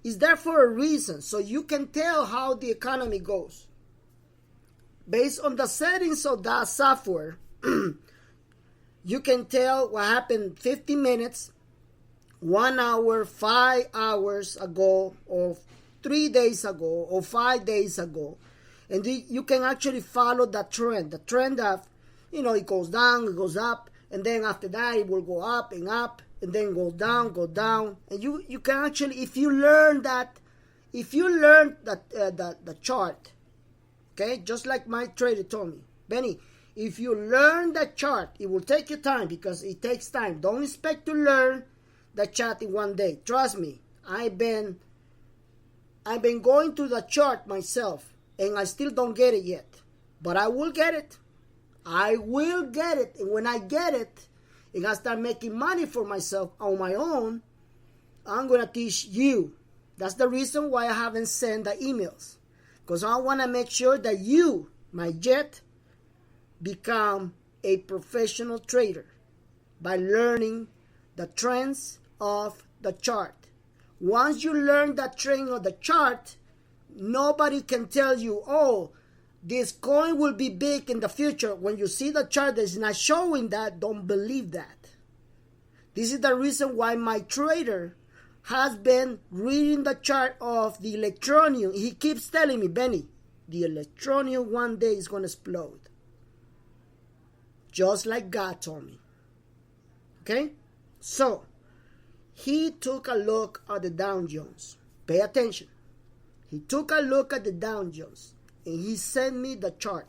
It's there for a reason, so you can tell how the economy goes. Based on the settings of that software, you can tell what happened 50 minutes, 1 hour, 5 hours ago, or 3 days ago, or 5 days ago. And you can actually follow the trend. The trend of, it goes down, it goes up, and then after that it will go up, and then go down. And you can actually, if you learn the chart, Okay, just like my trader told me, Benny, if you learn the chart, it will take you time because it takes time. Don't expect to learn the chart in one day. Trust me, I've been going through the chart myself, and I still don't get it yet. But I will get it. I will get it. And when I get it, and I start making money for myself on my own, I'm going to teach you. That's the reason why I haven't sent the emails. Because I want to make sure that you, my jet, become a professional trader by learning the trends of the chart. Once you learn the trend of the chart, nobody can tell you, oh, this coin will be big in the future. When you see the chart that is not showing that, don't believe that. This is the reason why my trader has been reading the chart of the electronium. He keeps telling me, Benny, the electronium one day is going to explode. Just like God told me. Okay? So, he took a look at the Dow Jones. Pay attention. He took a look at the Dow Jones. And he sent me the chart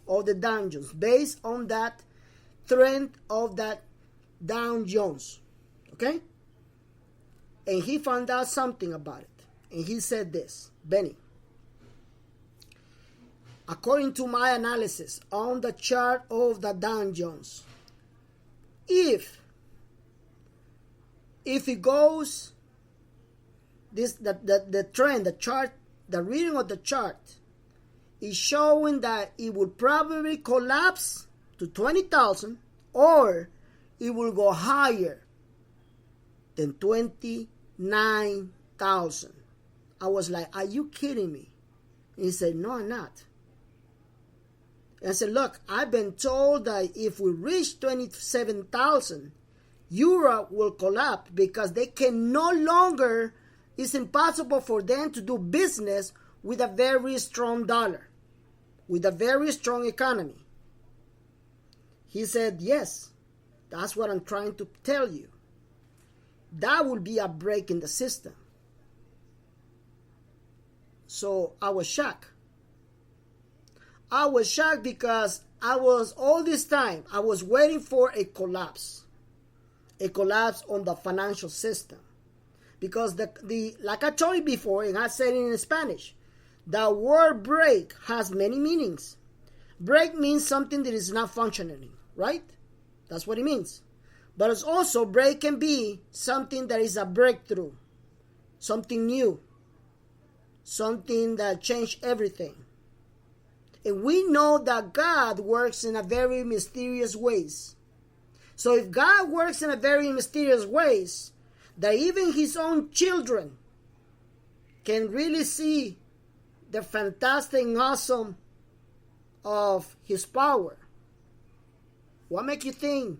of the Dow Jones based on that trend of that Dow Jones. Okay? And he found out something about it. And he said this, Benny, according to my analysis on the chart of the Dow Jones, if it goes, the trend, the chart, the reading of the chart is showing that it will probably collapse to 20,000 or it will go higher than 29,000. I was like, are you kidding me? And he said, no, I'm not. And I said, look, I've been told that if we reach 27,000, Europe will collapse because they can no longer, it's impossible for them to do business with a very strong dollar, with a very strong economy. He said, yes, that's what I'm trying to tell you. That will be a break in the system. So I was shocked. I was shocked because all this time, I was waiting for a collapse on the financial system. Because the like I told you before, and I said it in Spanish, the word break has many meanings. Break means something that is not functioning, right? That's what it means. But it's also, break can be something that is a breakthrough, something new, something that changed everything. And we know that God works in a very mysterious ways. So if God works in a very mysterious ways, that even his own children can really see the fantastic and awesome of his power, what makes you think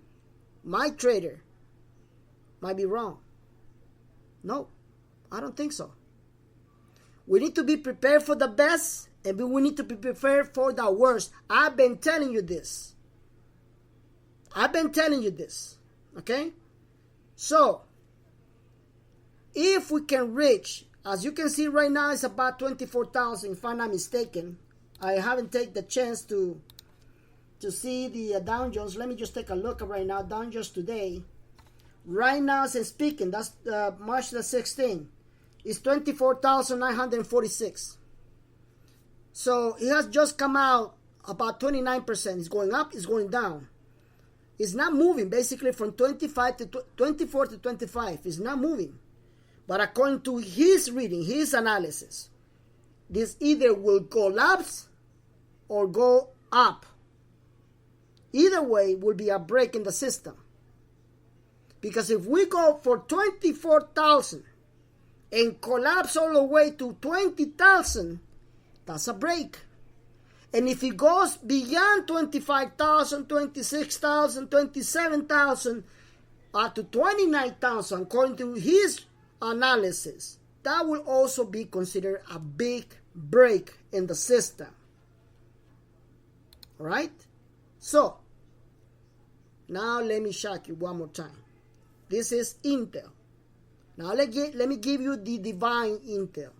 my trader might be wrong? No, I don't think so. We need to be prepared for the best, and we need to be prepared for the worst. I've been telling you this. Okay? So, if we can reach, as you can see right now, it's about 24,000, if I'm not mistaken. I haven't taken the chance to see the Dow Jones. Let me just take a look right now. Dow Jones today. Right now, as I'm speaking, that's March the 16th. It's 24,946. So it has just come out about 29%. It's going up, it's going down. It's not moving basically from 24 to 25. It's not moving. But according to his reading, his analysis, this either will collapse or go up. Either way will be a break in the system. Because if we go for 24,000 and collapse all the way to 20,000, that's a break. And if it goes beyond 25,000, 26,000, 27,000, up to 29,000, according to his analysis, that will also be considered a big break in the system. All right? So, now let me shock you one more time. This is Intel. Now let me give you the divine Intel.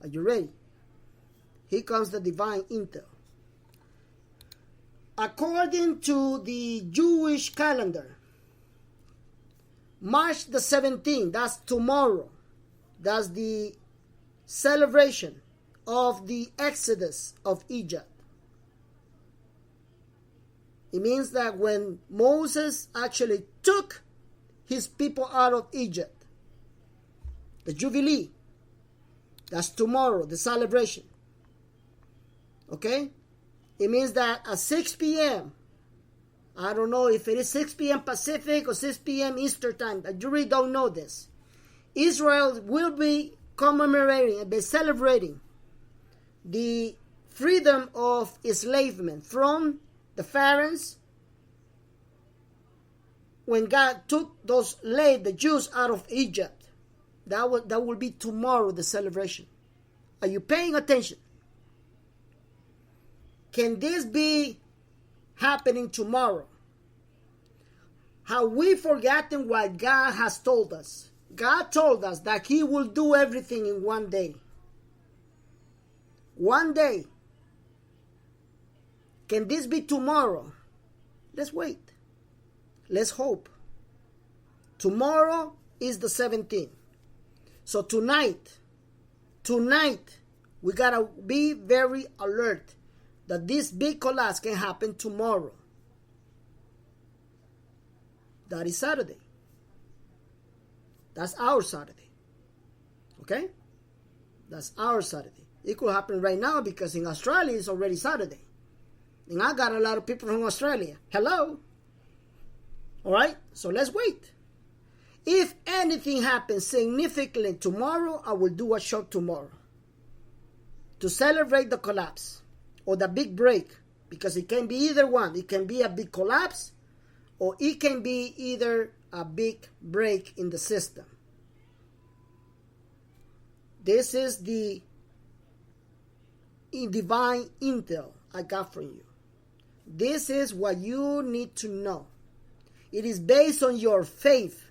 Are you ready? Here comes the divine intel. According to the Jewish calendar, March the 17th, that's tomorrow, that's the celebration of the Exodus of Egypt. It means that when Moses actually took his people out of Egypt, the Jubilee, that's tomorrow, the celebration. Okay? It means that at 6 p.m., I don't know if it is 6 p.m. Pacific or 6 p.m. Eastern Time, I really don't know this. Israel will be commemorating and be celebrating the freedom of enslavement from the Pharaohs when God took the Jews out of Egypt. That will be tomorrow, the celebration. Are you paying attention? Can this be happening tomorrow? Have we forgotten what God has told us? God told us that He will do everything in one day. One day. Can this be tomorrow? Let's wait. Let's hope. Tomorrow is the 17th. So tonight, we gotta be very alert that this big collapse can happen tomorrow. That is Saturday. That's our Saturday. Okay? That's our Saturday. It could happen right now because in Australia it's already Saturday. And I got a lot of people from Australia. Hello? Alright? So let's wait. If anything happens significantly tomorrow, I will do a show tomorrow to celebrate the collapse or the big break, because it can be either one. It can be a big collapse or it can be either a big break in the system. This is the divine intel I got from you. This is what you need to know. It is based on your faith.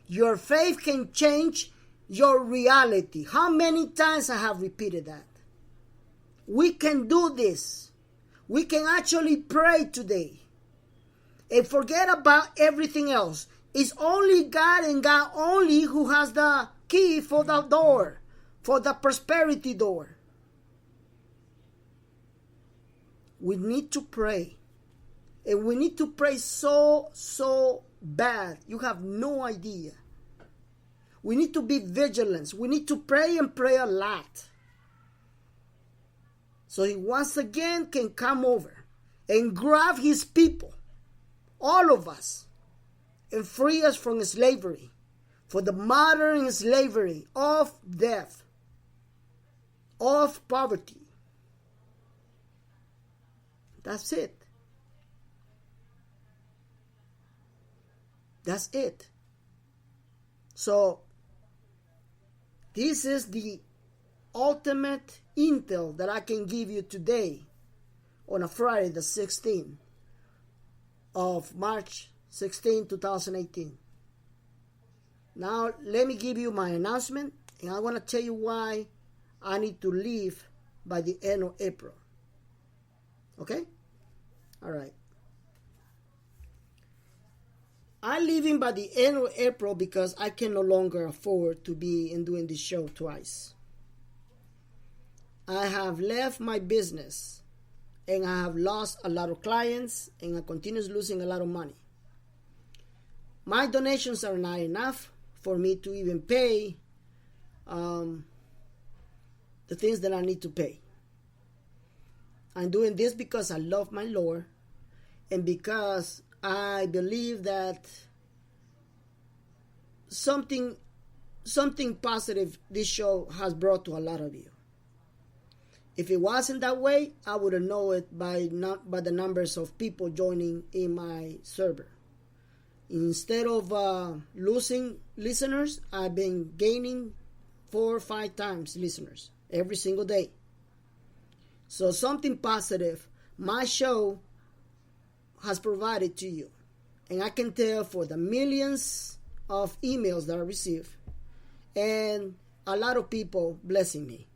Your faith can change your reality. How many times I have repeated that? We can do this. We can actually pray today and forget about everything else. It's only God and God only who has the key for the door, for the prosperity door. We need to pray. And we need to pray so bad. You have no idea. We need to be vigilant. We need to pray and pray a lot. So He once again can come over and grab His people, all of us, and free us from slavery, for the modern slavery of death, of poverty. That's it. That's it. So, this is the ultimate intel that I can give you today on a Friday the 16th of March 16, 2018. Now, let me give you my announcement, and I want to tell you why I need to leave by the end of April. Okay? All right. I'm leaving by the end of April because I can no longer afford to be in doing this show twice. I have left my business and I have lost a lot of clients and I continue losing a lot of money. My donations are not enough for me to even pay the things that I need to pay. I'm doing this because I love my Lord and because I believe that something positive this show has brought to a lot of you. If it wasn't that way, I would have known it by the numbers of people joining in my server. Instead of losing listeners, I've been gaining 4 or 5 times listeners every single day. So something positive my show has provided to you. And I can tell for the millions of emails that I receive and a lot of people blessing me.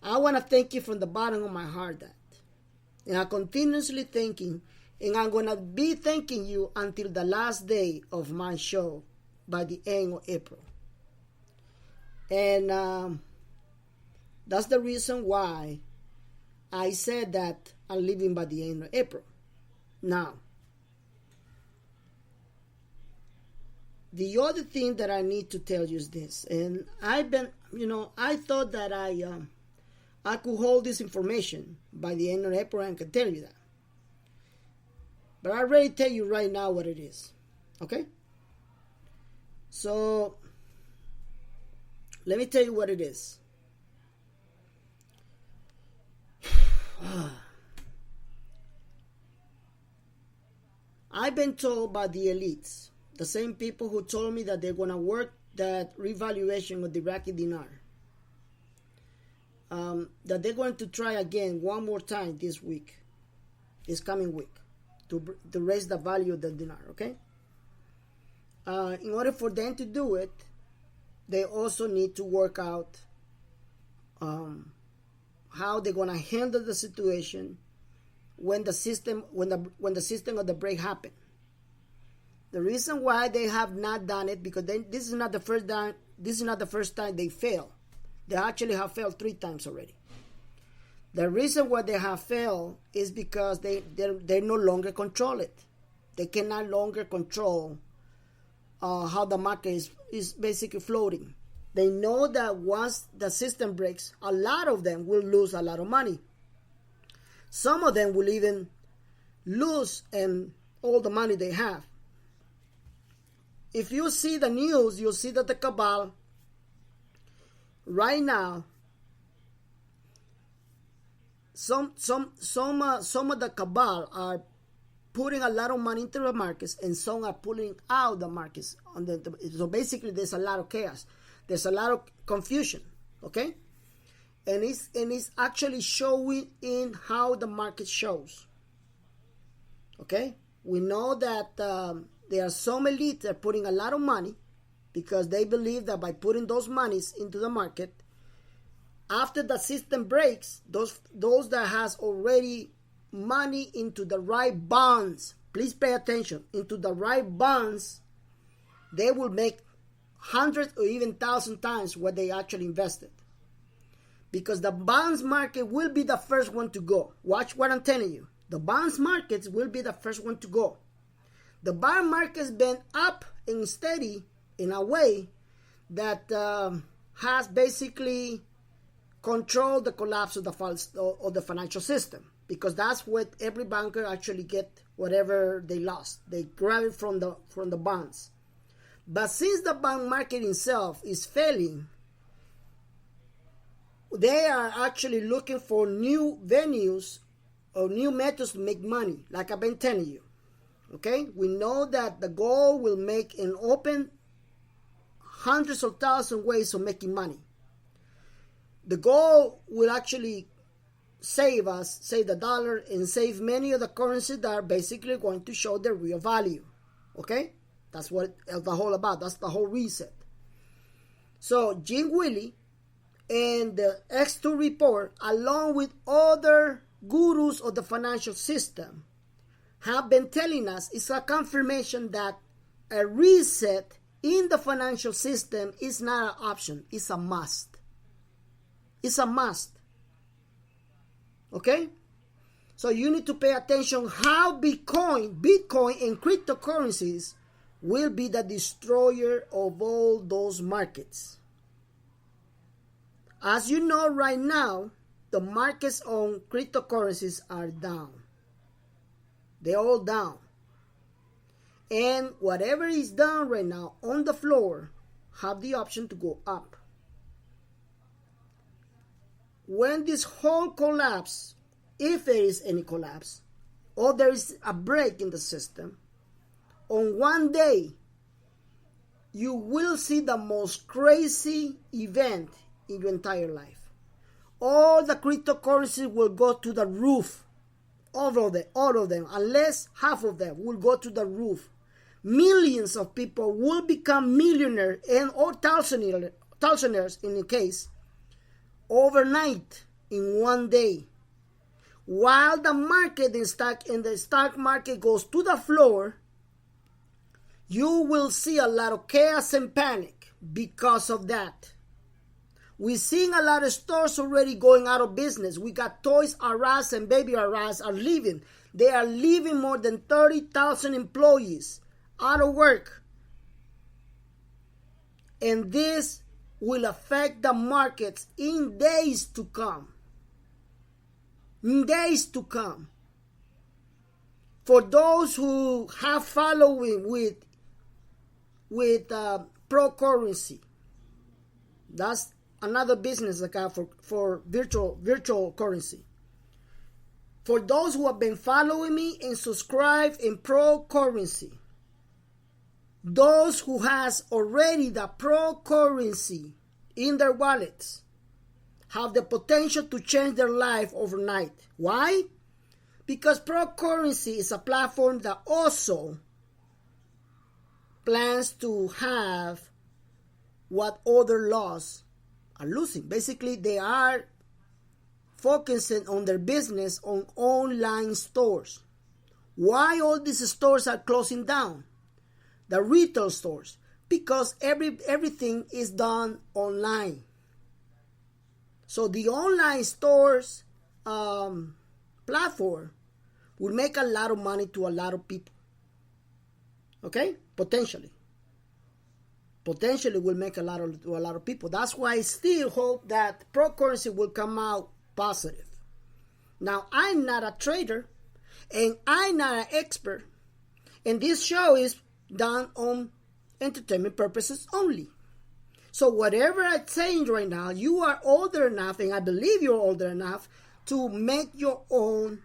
I want to thank you from the bottom of my heart that. And I'm continuously thanking, and I'm going to be thanking you until the last day of my show by the end of April. And that's the reason why I said that I'm leaving by the end of April. Now, the other thing that I need to tell you is this, and I've been, I thought that I could hold this information by the end of April and can tell you that. But I already tell you right now what it is. Okay? So, let me tell you what it is. I've been told by the elites, the same people who told me that they're going to work that revaluation of the Iraqi dinar, that they're going to try again one more time this coming week, to raise the value of the dinar, okay? In order for them to do it, they also need to work out how they're going to handle the situation when the system of the break happened. The reason why they have not done it, because this is not the first time. This is not the first time they fail. They actually have failed 3 times already. The reason why they have failed is because they no longer control it. They can no longer control how the market is basically floating. They know that once the system breaks, a lot of them will lose a lot of money. Some of them will even lose all the money they have. If you see the news, you'll see that the cabal right now, some of the cabal are putting a lot of money into the markets, and some are pulling out the markets. So basically, there's a lot of chaos. There's a lot of confusion. Okay, and it's actually showing in how the market shows. Okay, we know that there are some elites that are putting a lot of money because they believe that by putting those monies into the market, after the system breaks, those that has already money into the right bonds, please pay attention, into the right bonds, they will make hundreds or even 1,000 times what they actually invested. Because the bonds market will be the first one to go. Watch what I'm telling you. The bonds markets will be the first one to go. The bond market's been up and steady in a way that has basically controlled the collapse of the financial system, because that's what every banker actually get whatever they lost. They grab it from the bonds. But since the bond market itself is failing, they are actually looking for new venues or new methods to make money, like I've been telling you. Okay, we know that the gold will make and open hundreds of thousands ways of making money. The gold will actually save the dollar, and save many of the currencies that are basically going to show their real value. Okay, that's what it's the whole about. That's the whole reset. So Jim Willie and the X2 report, along with other gurus of the financial system, have been telling us it's a confirmation that a reset in the financial system is not an option, it's a must. It's a must. Okay? So you need to pay attention how Bitcoin and cryptocurrencies will be the destroyer of all those markets. As you know right now, the markets on cryptocurrencies are down. They're all down. And whatever is down right now on the floor have the option to go up. When this whole collapse, if there is any collapse, or there is a break in the system, on one day, you will see the most crazy event in your entire life. All the cryptocurrencies will go to the roof. All of them, unless half of them will go to the roof. Millions of people will become millionaires or thousandaires in the case overnight, in one day. While the market in the stock market goes to the floor, you will see a lot of chaos and panic because of that. We're seeing a lot of stores already going out of business. We got Toys R Us and Baby R Us are leaving. They are leaving more than 30,000 employees out of work. And this will affect the markets in days to come. In days to come. For those who have following with pro currency, that's another business account for virtual currency. For those who have been following me and subscribe in pro currency, those who has already the pro currency in their wallets have the potential to change their life overnight. Why? Because pro currency is a platform that also plans to have what other laws are losing. Basically, they are focusing on their business on online stores. Why all these stores are closing down? The retail stores. Because everything is done online. So the online stores platform will make a lot of money to a lot of people. Okay? Potentially will make to a lot of people. That's why I still hope that pro currency will come out positive. Now, I'm not a trader and I'm not an expert, and this show is done on entertainment purposes only. So whatever I'm saying right now, you are older enough, and I believe you're older enough to make your own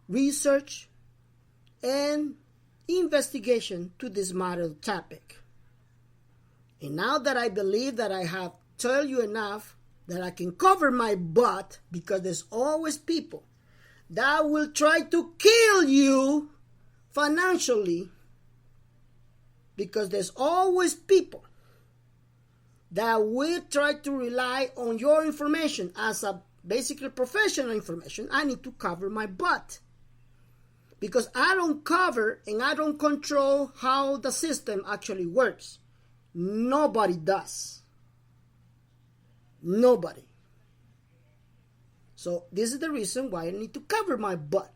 research and investigation to this matter topic. And now that I believe that I have told you enough that I can cover my butt, because there's always people that will try to kill you financially, because there's always people that will try to rely on your information as a basically professional information. I need to cover my butt, because I don't cover and I don't control how the system actually works. Nobody does. Nobody. So this is the reason why I need to cover my butt.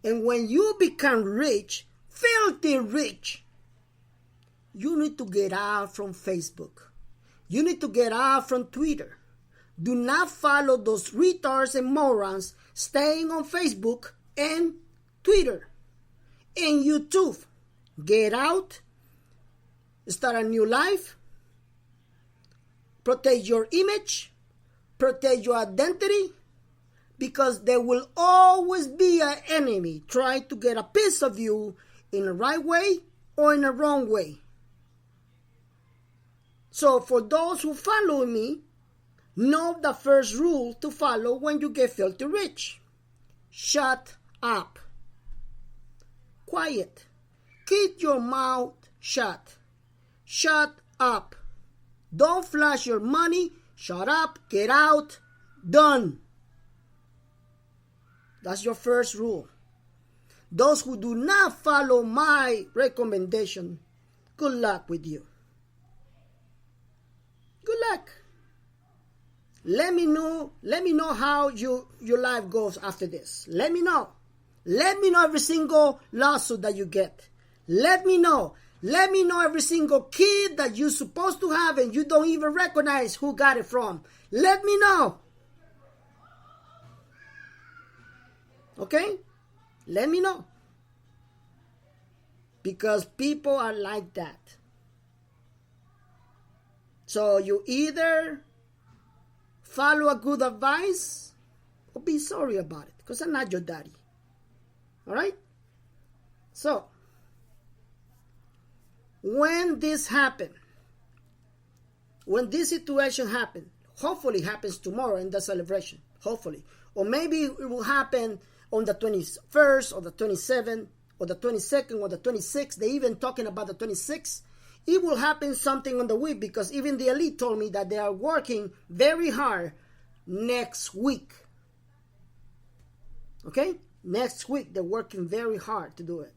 And when you become rich, filthy rich, you need to get out from Facebook. You need to get out from Twitter. Do not follow those retards and morons staying on Facebook and Twitter and YouTube. Get out. Start a new life. Protect your image. Protect your identity. Because there will always be an enemy trying to get a piece of you in the right way or in the wrong way. So for those who follow me, know the first rule to follow when you get filthy rich. Shut up. Quiet. Keep your mouth shut. Shut up. Don't flash your money. Shut up. Get out. Done. That's your first rule. Those who do not follow my recommendation, good luck with you. Good luck. Let me know how your life goes after this. Let me know. Let me know every single lawsuit that you get. Let me know. Let me know every single kid that you're supposed to have and you don't even recognize who got it from. Let me know. Okay? Let me know. Because people are like that. So you either follow a good advice or be sorry about it, because I'm not your daddy. All right? So, when this happens, when this situation happens, hopefully happens tomorrow in the celebration, hopefully. Or maybe it will happen on the 21st or the 27th or the 22nd or the 26th. They even talking about the 26th. It will happen something on the week, because even the elite told me that they are working very hard next week. Okay? Next week. They're working very hard to do it.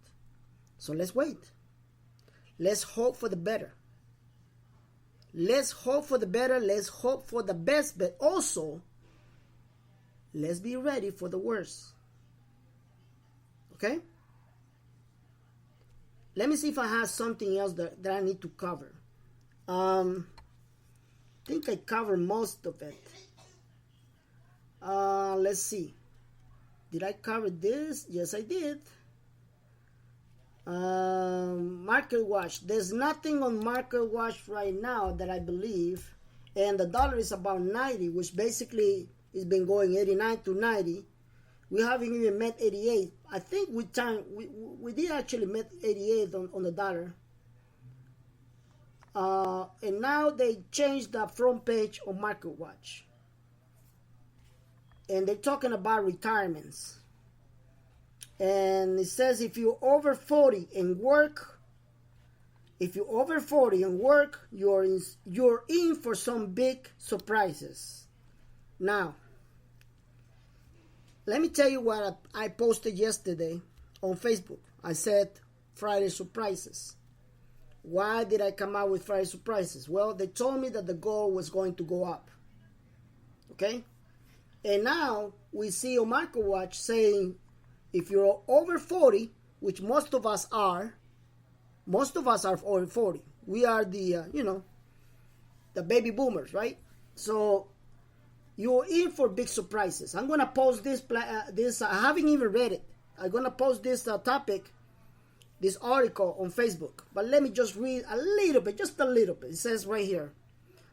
So let's wait. Let's hope for the better. Let's hope for the better. Let's hope for the best. But also, let's be ready for the worst. Okay? Let me see if I have something else that I need to cover. I think I covered most of it. Let's see. Did I cover this? Yes, I did. Market watch. There's nothing on market watch right now that I believe. And the dollar is about 90, which basically has been going 89 to 90. We haven't even met 88. I think we did actually met 88 on the dollar. And now they changed the front page on Market Watch. And they're talking about retirements. And it says if you're over 40 and work, you're in for some big surprises. Now, let me tell you what I posted yesterday on Facebook. I said Friday surprises. Why did I come out with Friday surprises? Well, they told me that the gold was going to go up. Okay? And now we see on Market Watch saying if you're over 40, which most of us are over 40. We are the, the baby boomers, right? So you're in for big surprises. I'm going to post this, I haven't even read it. I'm going to post this topic, this article on Facebook. But let me just read a little bit, just a little bit. It says right here,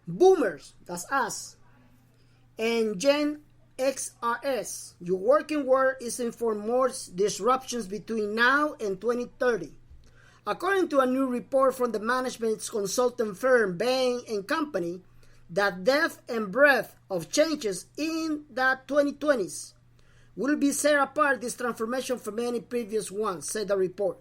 boomers, that's us, and Gen XRS, your working world is in for more disruptions between now and 2030. According to a new report from the management consultant firm Bain & Company, the depth and breadth of changes in the 2020s will be set apart this transformation from any previous ones, said the report.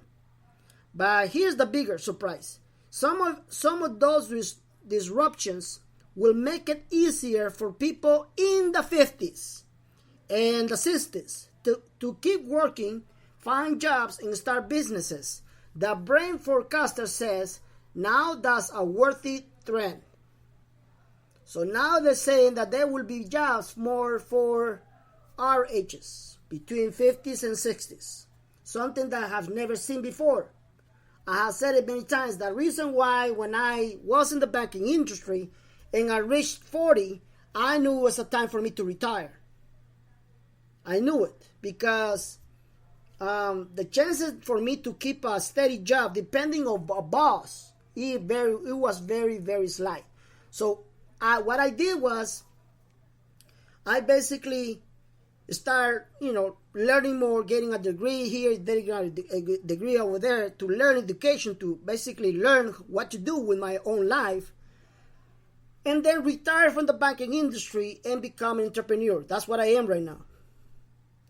But here's the bigger surprise. Some of those disruptions will make it easier for people in the 50s and the 60s to keep working, find jobs, and start businesses. The brain forecaster says now that's a worthy trend. So now they're saying that there will be jobs more for our ages, between 50s and 60s. Something that I have never seen before. I have said it many times. The reason why when I was in the banking industry and I reached 40, I knew it was a time for me to retire. I knew it because the chances for me to keep a steady job, depending on a boss, it was very, very slight. So what I did was I basically start, learning more, getting a degree here, getting a degree over there, to learn education, to basically learn what to do with my own life, and then retire from the banking industry and become an entrepreneur. That's what I am right now.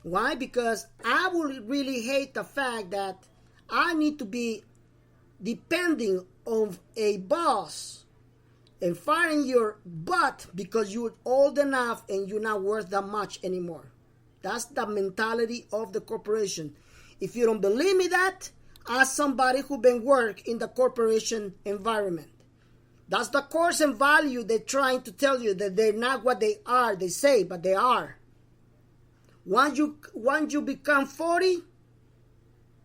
Why? Because I would really hate the fact that I need to be depending on a boss and firing your butt because you're old enough and you're not worth that much anymore. That's the mentality of the corporation. If you don't believe me that, ask somebody who been work in the corporation environment. That's the course and value they're trying to tell you, that they're not what they are, they say, but they are. Once you become 40,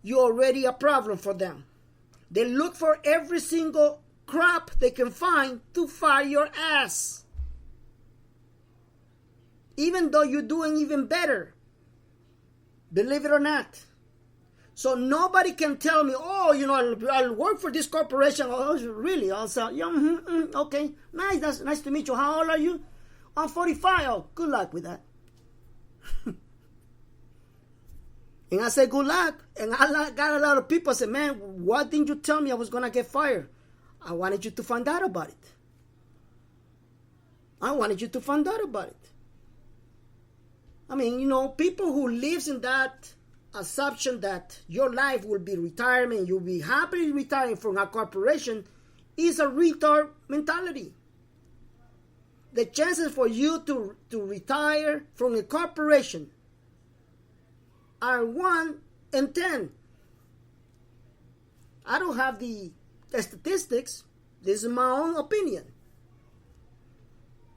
you're already a problem for them. They look for every single crap they can find to fire your ass. Even though you're doing even better. Believe it or not. So nobody can tell me, I'll work for this corporation. Oh, really? I'll say, okay, nice. That's nice to meet you. How old are you? I'm 45. Oh, good luck with that. And I say, good luck. And I got a lot of people say, man, why didn't you tell me I was going to get fired? I wanted you to find out about it. I mean, people who lives in that assumption that your life will be retirement, you'll be happily retiring from a corporation, is a retard mentality. the chances for you to retire from a corporation are 1 in 10. I don't have the statistics. This is my own opinion.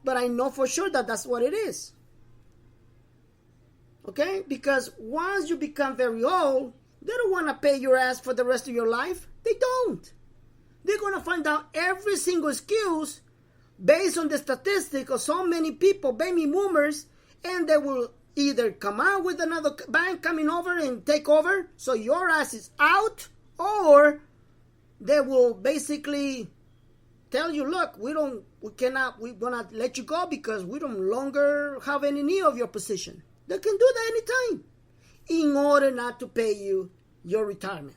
But I know for sure that that's what it is. Okay? Because once you become very old, they don't want to pay your ass for the rest of your life. They don't. They're going to find out every single excuse based on the statistic of so many people, baby boomers, and they will either come out with another bank coming over and take over, so your ass is out, or they will basically tell you, look, we're gonna let you go because we don't longer have any need of your position. They can do that anytime in order not to pay you your retirement.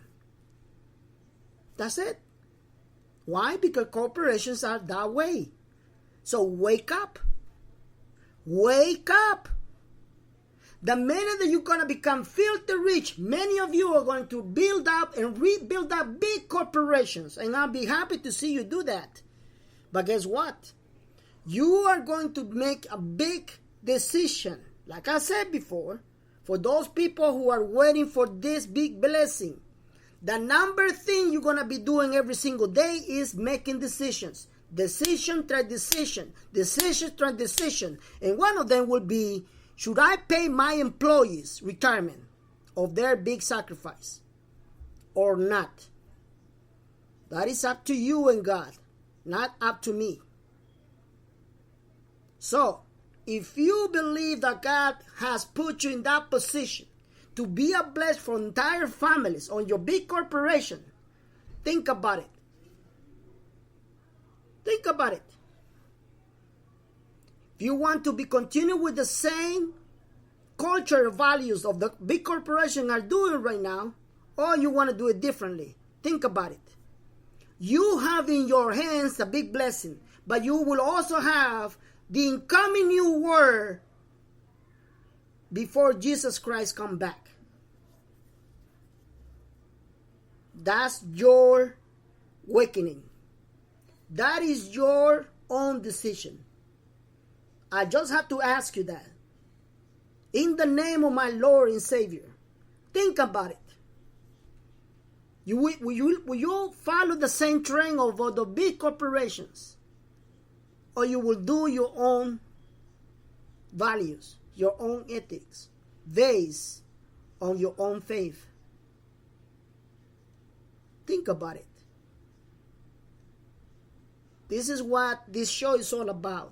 That's it. Why? Because corporations are that way. So wake up. Wake up. The minute that you're going to become filthy rich, many of you are going to build up and rebuild up big corporations. And I'll be happy to see you do that. But guess what? You are going to make a big decision. Like I said before, for those people who are waiting for this big blessing, the number thing you're going to be doing every single day is making decisions. Decision try decision. Decision try decision. And one of them will be, should I pay my employees retirement of their big sacrifice or not? That is up to you and God, not up to me. So, if you believe that God has put you in that position to be a blessing for entire families on your big corporation, think about it. Think about it. If you want to be continue with the same culture values of the big corporation are doing right now, or you want to do it differently, think about it. You have in your hands a big blessing, but you will also have the incoming new world before Jesus Christ come back. That's your awakening. That is your own decision. I just have to ask you that. In the name of my Lord and Savior, think about it. Will you follow the same trend of the big corporations? Or you will do your own values, your own ethics, based on your own faith? Think about it. This is what this show is all about.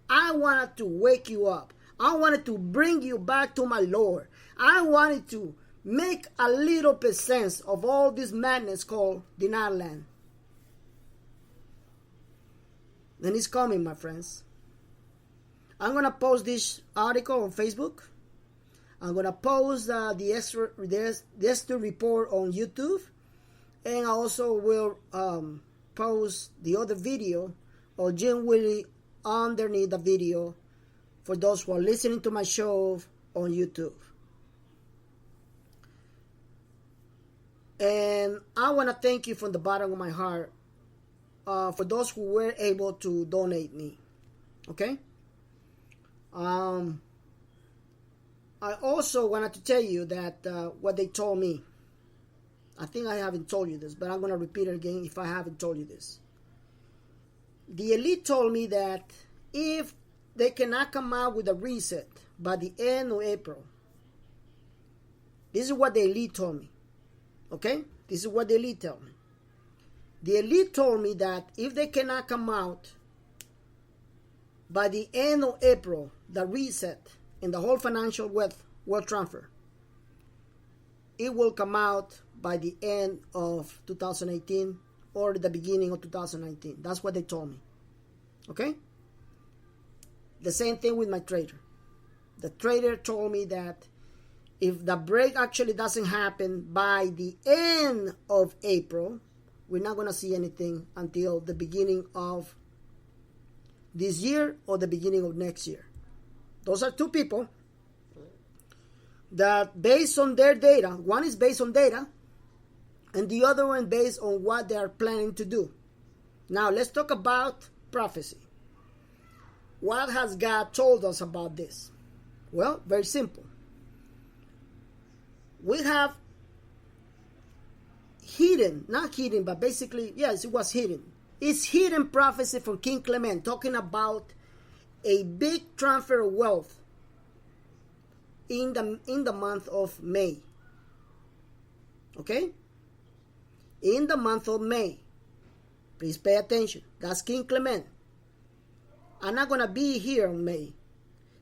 I wanted to wake you up. I wanted to bring you back to my Lord. I wanted to make a little bit sense of all this madness called denial land. And it's coming, my friends. I'm going to post this article on Facebook. I'm going to post the extra report on YouTube. And I also will post the other video of Jim Willie underneath the video for those who are listening to my show on YouTube. And I want to thank you from the bottom of my heart for those who were able to donate me. Okay? I also wanted to tell you that what they told me. I think I haven't told you this, but I'm going to repeat it again if I haven't told you this. The elite told me that if they cannot come out with a reset by the end of April, this is what the elite told me. Okay? This is what the elite told me. The elite told me that if they cannot come out by the end of April, the reset in the whole financial wealth transfer, it will come out by the end of 2018 or the beginning of 2019. That's what they told me. Okay? The same thing with my trader. The trader told me that if the break actually doesn't happen by the end of April, we're not going to see anything until the beginning of this year or the beginning of next year. Those are two people that, based on their data, one is based on data, and the other one based on what they are planning to do. Now, let's talk about prophecy. what has God told us about this? Well, very simple. We have hidden, not hidden, but basically, yes, it was hidden. It's hidden prophecy from King Clement talking about a big transfer of wealth in the month of May. Okay? In the month of May. Please pay attention. That's King Clement. I'm not going to be here in May.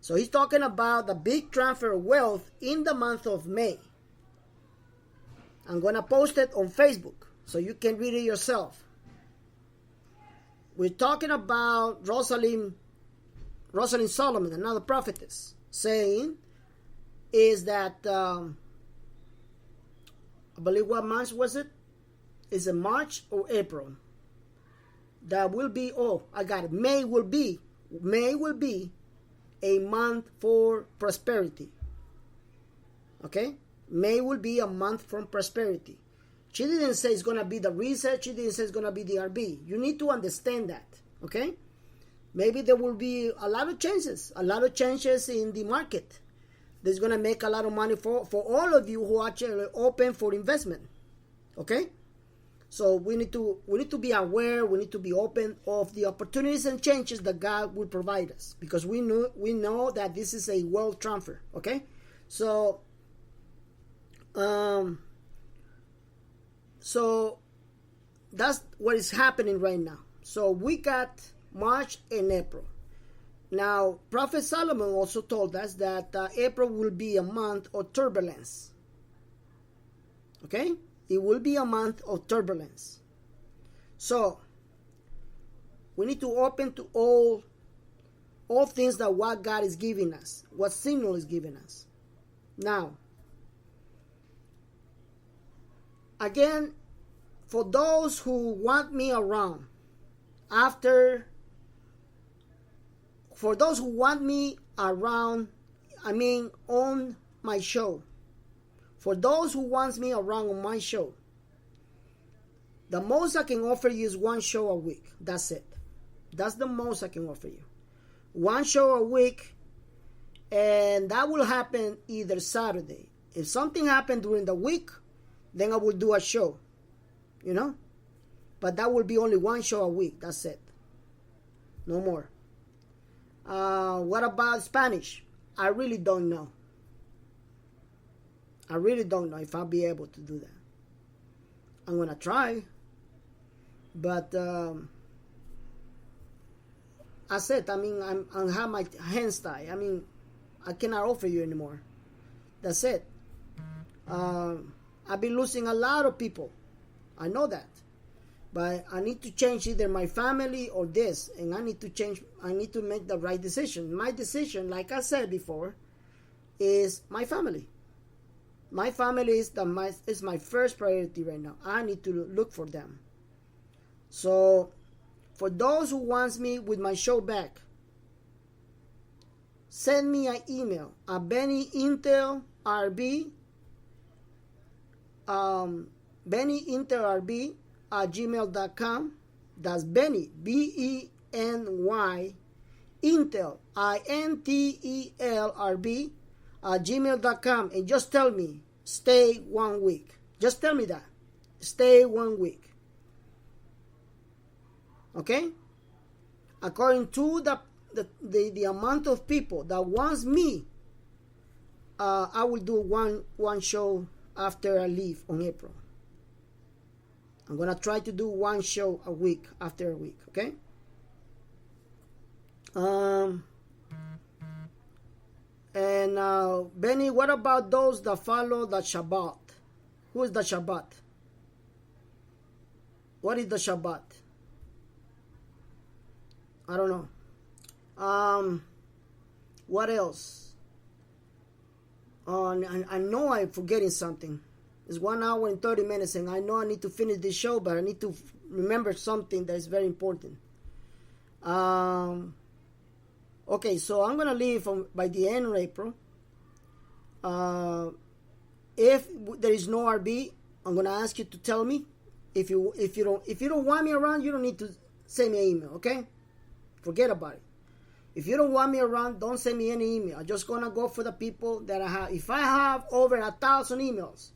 So he's talking about the big transfer of wealth in the month of May. I'm going to post it on Facebook so you can read it yourself. We're talking about Rosalind Solomon, another prophetess, saying is that, I believe, what month was it? Is it March or April? That will be, I got it. May will be a month for prosperity. Okay? May will be a month from prosperity. She didn't say it's going to be the research. She didn't say it's going to be the RB. You need to understand that. Okay? Maybe there will be a lot of changes in the market. That's going to make a lot of money for all of you who are actually open for investment. Okay? So we need to be aware, we need to be open of the opportunities and changes that God will provide us, because we know that this is a wealth transfer. Okay? So that's what is happening right now. So we got March and April. Now, Prophet Solomon also told us that April will be a month of turbulence. Okay? It will be a month of turbulence. So, we need to open to all things that what God is giving us, what signal is giving us. Now, again, for those who want me around on my show. For those who wants me around on my show, the most I can offer you is one show a week. That's it. That's the most I can offer you. One show a week, and that will happen either Saturday. If something happened during the week, then I will do a show. You know? But that will be only one show a week. That's it. No more. What about Spanish? I really don't know. I really don't know if I'll be able to do that. I'm going to try. But I said, I have my hands tied. I cannot offer you anymore. That's it. I've been losing a lot of people. I know that. But I need to change either my family or this. And I need to make the right decision. My decision, like I said before, is my family. My family is my first priority right now. I need to look for them. So, for those who wants me with my show back, send me an email at BennyIntelRB@gmail.com. That's Benny, BENY, Intel, INTELRB @gmail.com, and just tell me, stay 1 week. Just tell me that. Stay 1 week. Okay? According to the amount of people that wants me, I will do one show after I leave on April. I'm going to try to do one show a week after a week. Okay? And Benny, what about those that follow the Shabbat? Who is the Shabbat? What is the Shabbat? I don't know. What else? I know I'm forgetting something. It's 1 hour and 30 minutes, and I know I need to finish this show, but I need to remember something that is very important. Okay, so I'm gonna leave by the end of April. If there is no RB, I'm gonna ask you to tell me. If you don't want me around, you don't need to send me an email. Okay, forget about it. If you don't want me around, don't send me any email. I'm just going to go for the people that I have. If I have over 1,000 emails,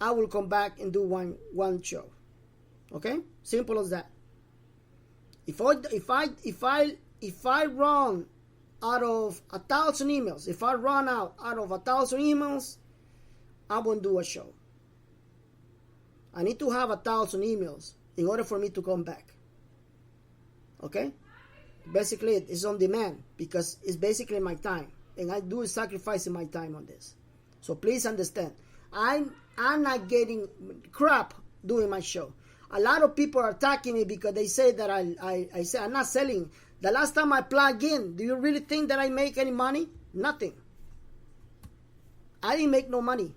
I will come back and do one show. Okay? Simple as that. If I run out of 1,000 emails, if I run out of 1,000 emails, I won't do a show. I need to have 1,000 emails in order for me to come back. Okay? Basically, it's on demand because it's basically my time. And I do sacrificing my time on this. So please understand. I'm not getting crap doing my show. A lot of people are attacking me because they say that I say I'm not selling. The last time I plug in, do you really think that I make any money? Nothing. I didn't make no money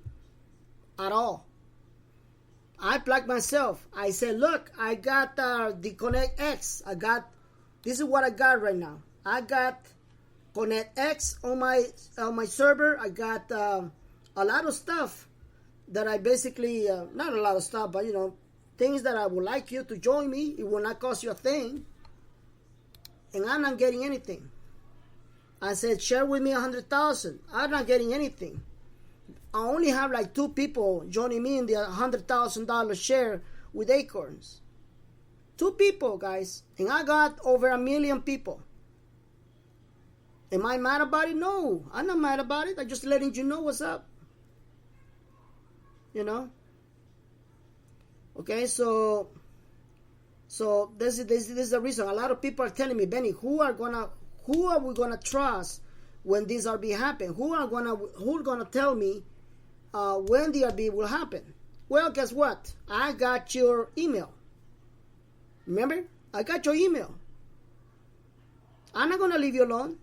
at all. I plugged myself. I said, look, I got the Connect X. This is what I got right now. I got Connect X on my server. I got a lot of stuff that I basically, not a lot of stuff, but things that I would like you to join me. It will not cost you a thing. And I'm not getting anything. I said, share with me 100,000. I'm not getting anything. I only have like 2 people joining me in the $100,000 share with Acorns. 2 people, guys. And I got over 1 million people. Am I mad about it? No, I'm not mad about it. I'm just letting you know what's up. Okay, so this is the reason. A lot of people are telling me, Benny, who are we gonna trust when this RB happen? Who gonna tell me when the RB will happen? Well, guess what? I got your email. Remember? I got your email. I'm not gonna leave you alone.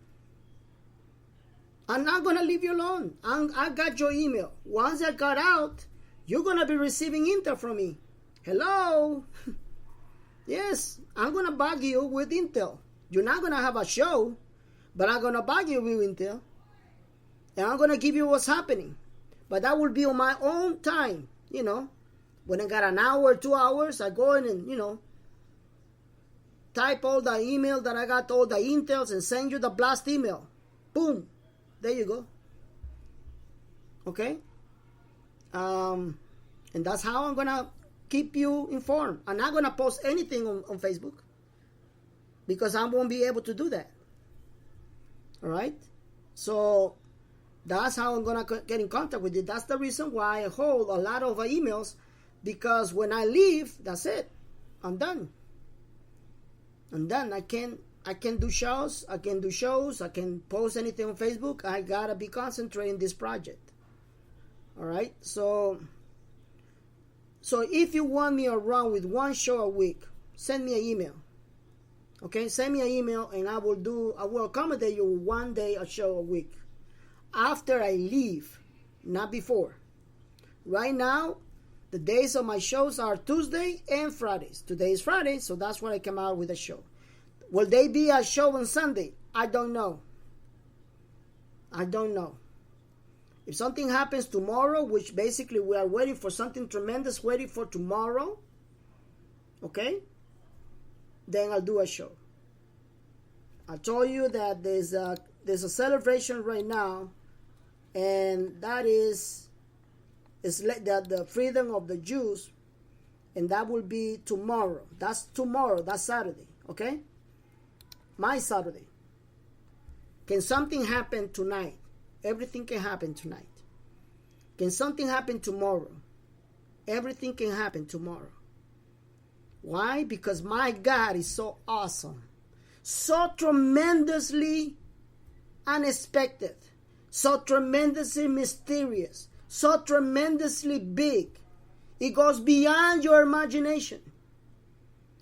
I got your email. Once I got out, you're gonna be receiving intel from me. Hello? Yes, I'm gonna bug you with intel. You're not gonna have a show, but I'm gonna bug you with intel. And I'm gonna give you what's happening. But that will be on my own time, When I got an hour, 2 hours, I go in and, type all the email that I got, all the intels, and send you the blast email. Boom. There you go. Okay? And that's how I'm gonna keep you informed. I'm not gonna post anything on Facebook because I won't be able to do that. All right? So that's how I'm gonna get in contact with you. That's the reason why I hold a lot of emails, because when I leave, that's it. I'm done. I can do shows. I can post anything on Facebook. I gotta be concentrating this project. All right. So if you want me around with one show a week, send me an email. Okay, send me an email and I will accommodate you 1 day a show a week. After I leave, not before. Right now, the days of my shows are Tuesday and Fridays. Today is Friday, so that's when I come out with a show. Will they be a show on Sunday? I don't know. If something happens tomorrow, which basically we are waiting for something tremendous, waiting for tomorrow, okay, then I'll do a show. I told you that there's a celebration right now, and that is the freedom of the Jews, and that will be tomorrow. That's tomorrow. That's Saturday. Okay, my Saturday. Can something happen tonight? Everything can happen tonight. Can something happen tomorrow? Everything can happen tomorrow. Why? Because my God is so awesome, so tremendously unexpected, so tremendously mysterious, so tremendously big. It goes beyond your imagination.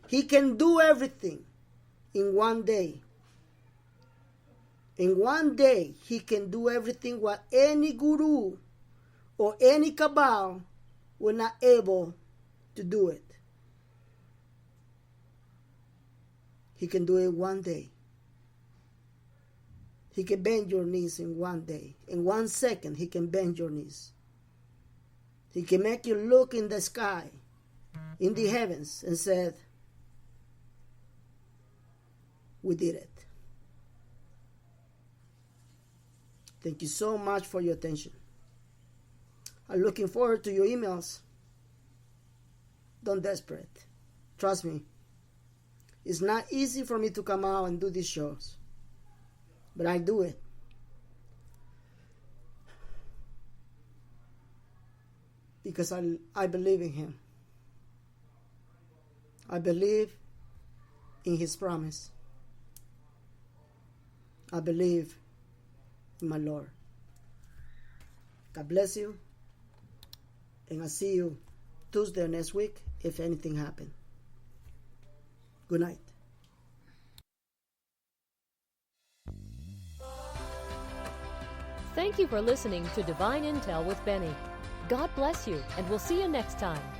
He can do everything in 1 day. In 1 day, he can do everything what any guru or any cabal were not able to do it. He can do it 1 day. He can bend your knees in 1 day. In 1 second, he can bend your knees. He can make you look in the sky, in the heavens, and said, we did it. Thank you so much for your attention. I'm looking forward to your emails. Don't desperate. Trust me. It's not easy for me to come out and do these shows, but I do it. Because I believe in Him. I believe in His promise. I believe in my Lord. God bless you. And I'll see you Tuesday next week if anything happens. Good night. Thank you for listening to Divine Intel with Benny. God bless you, and we'll see you next time.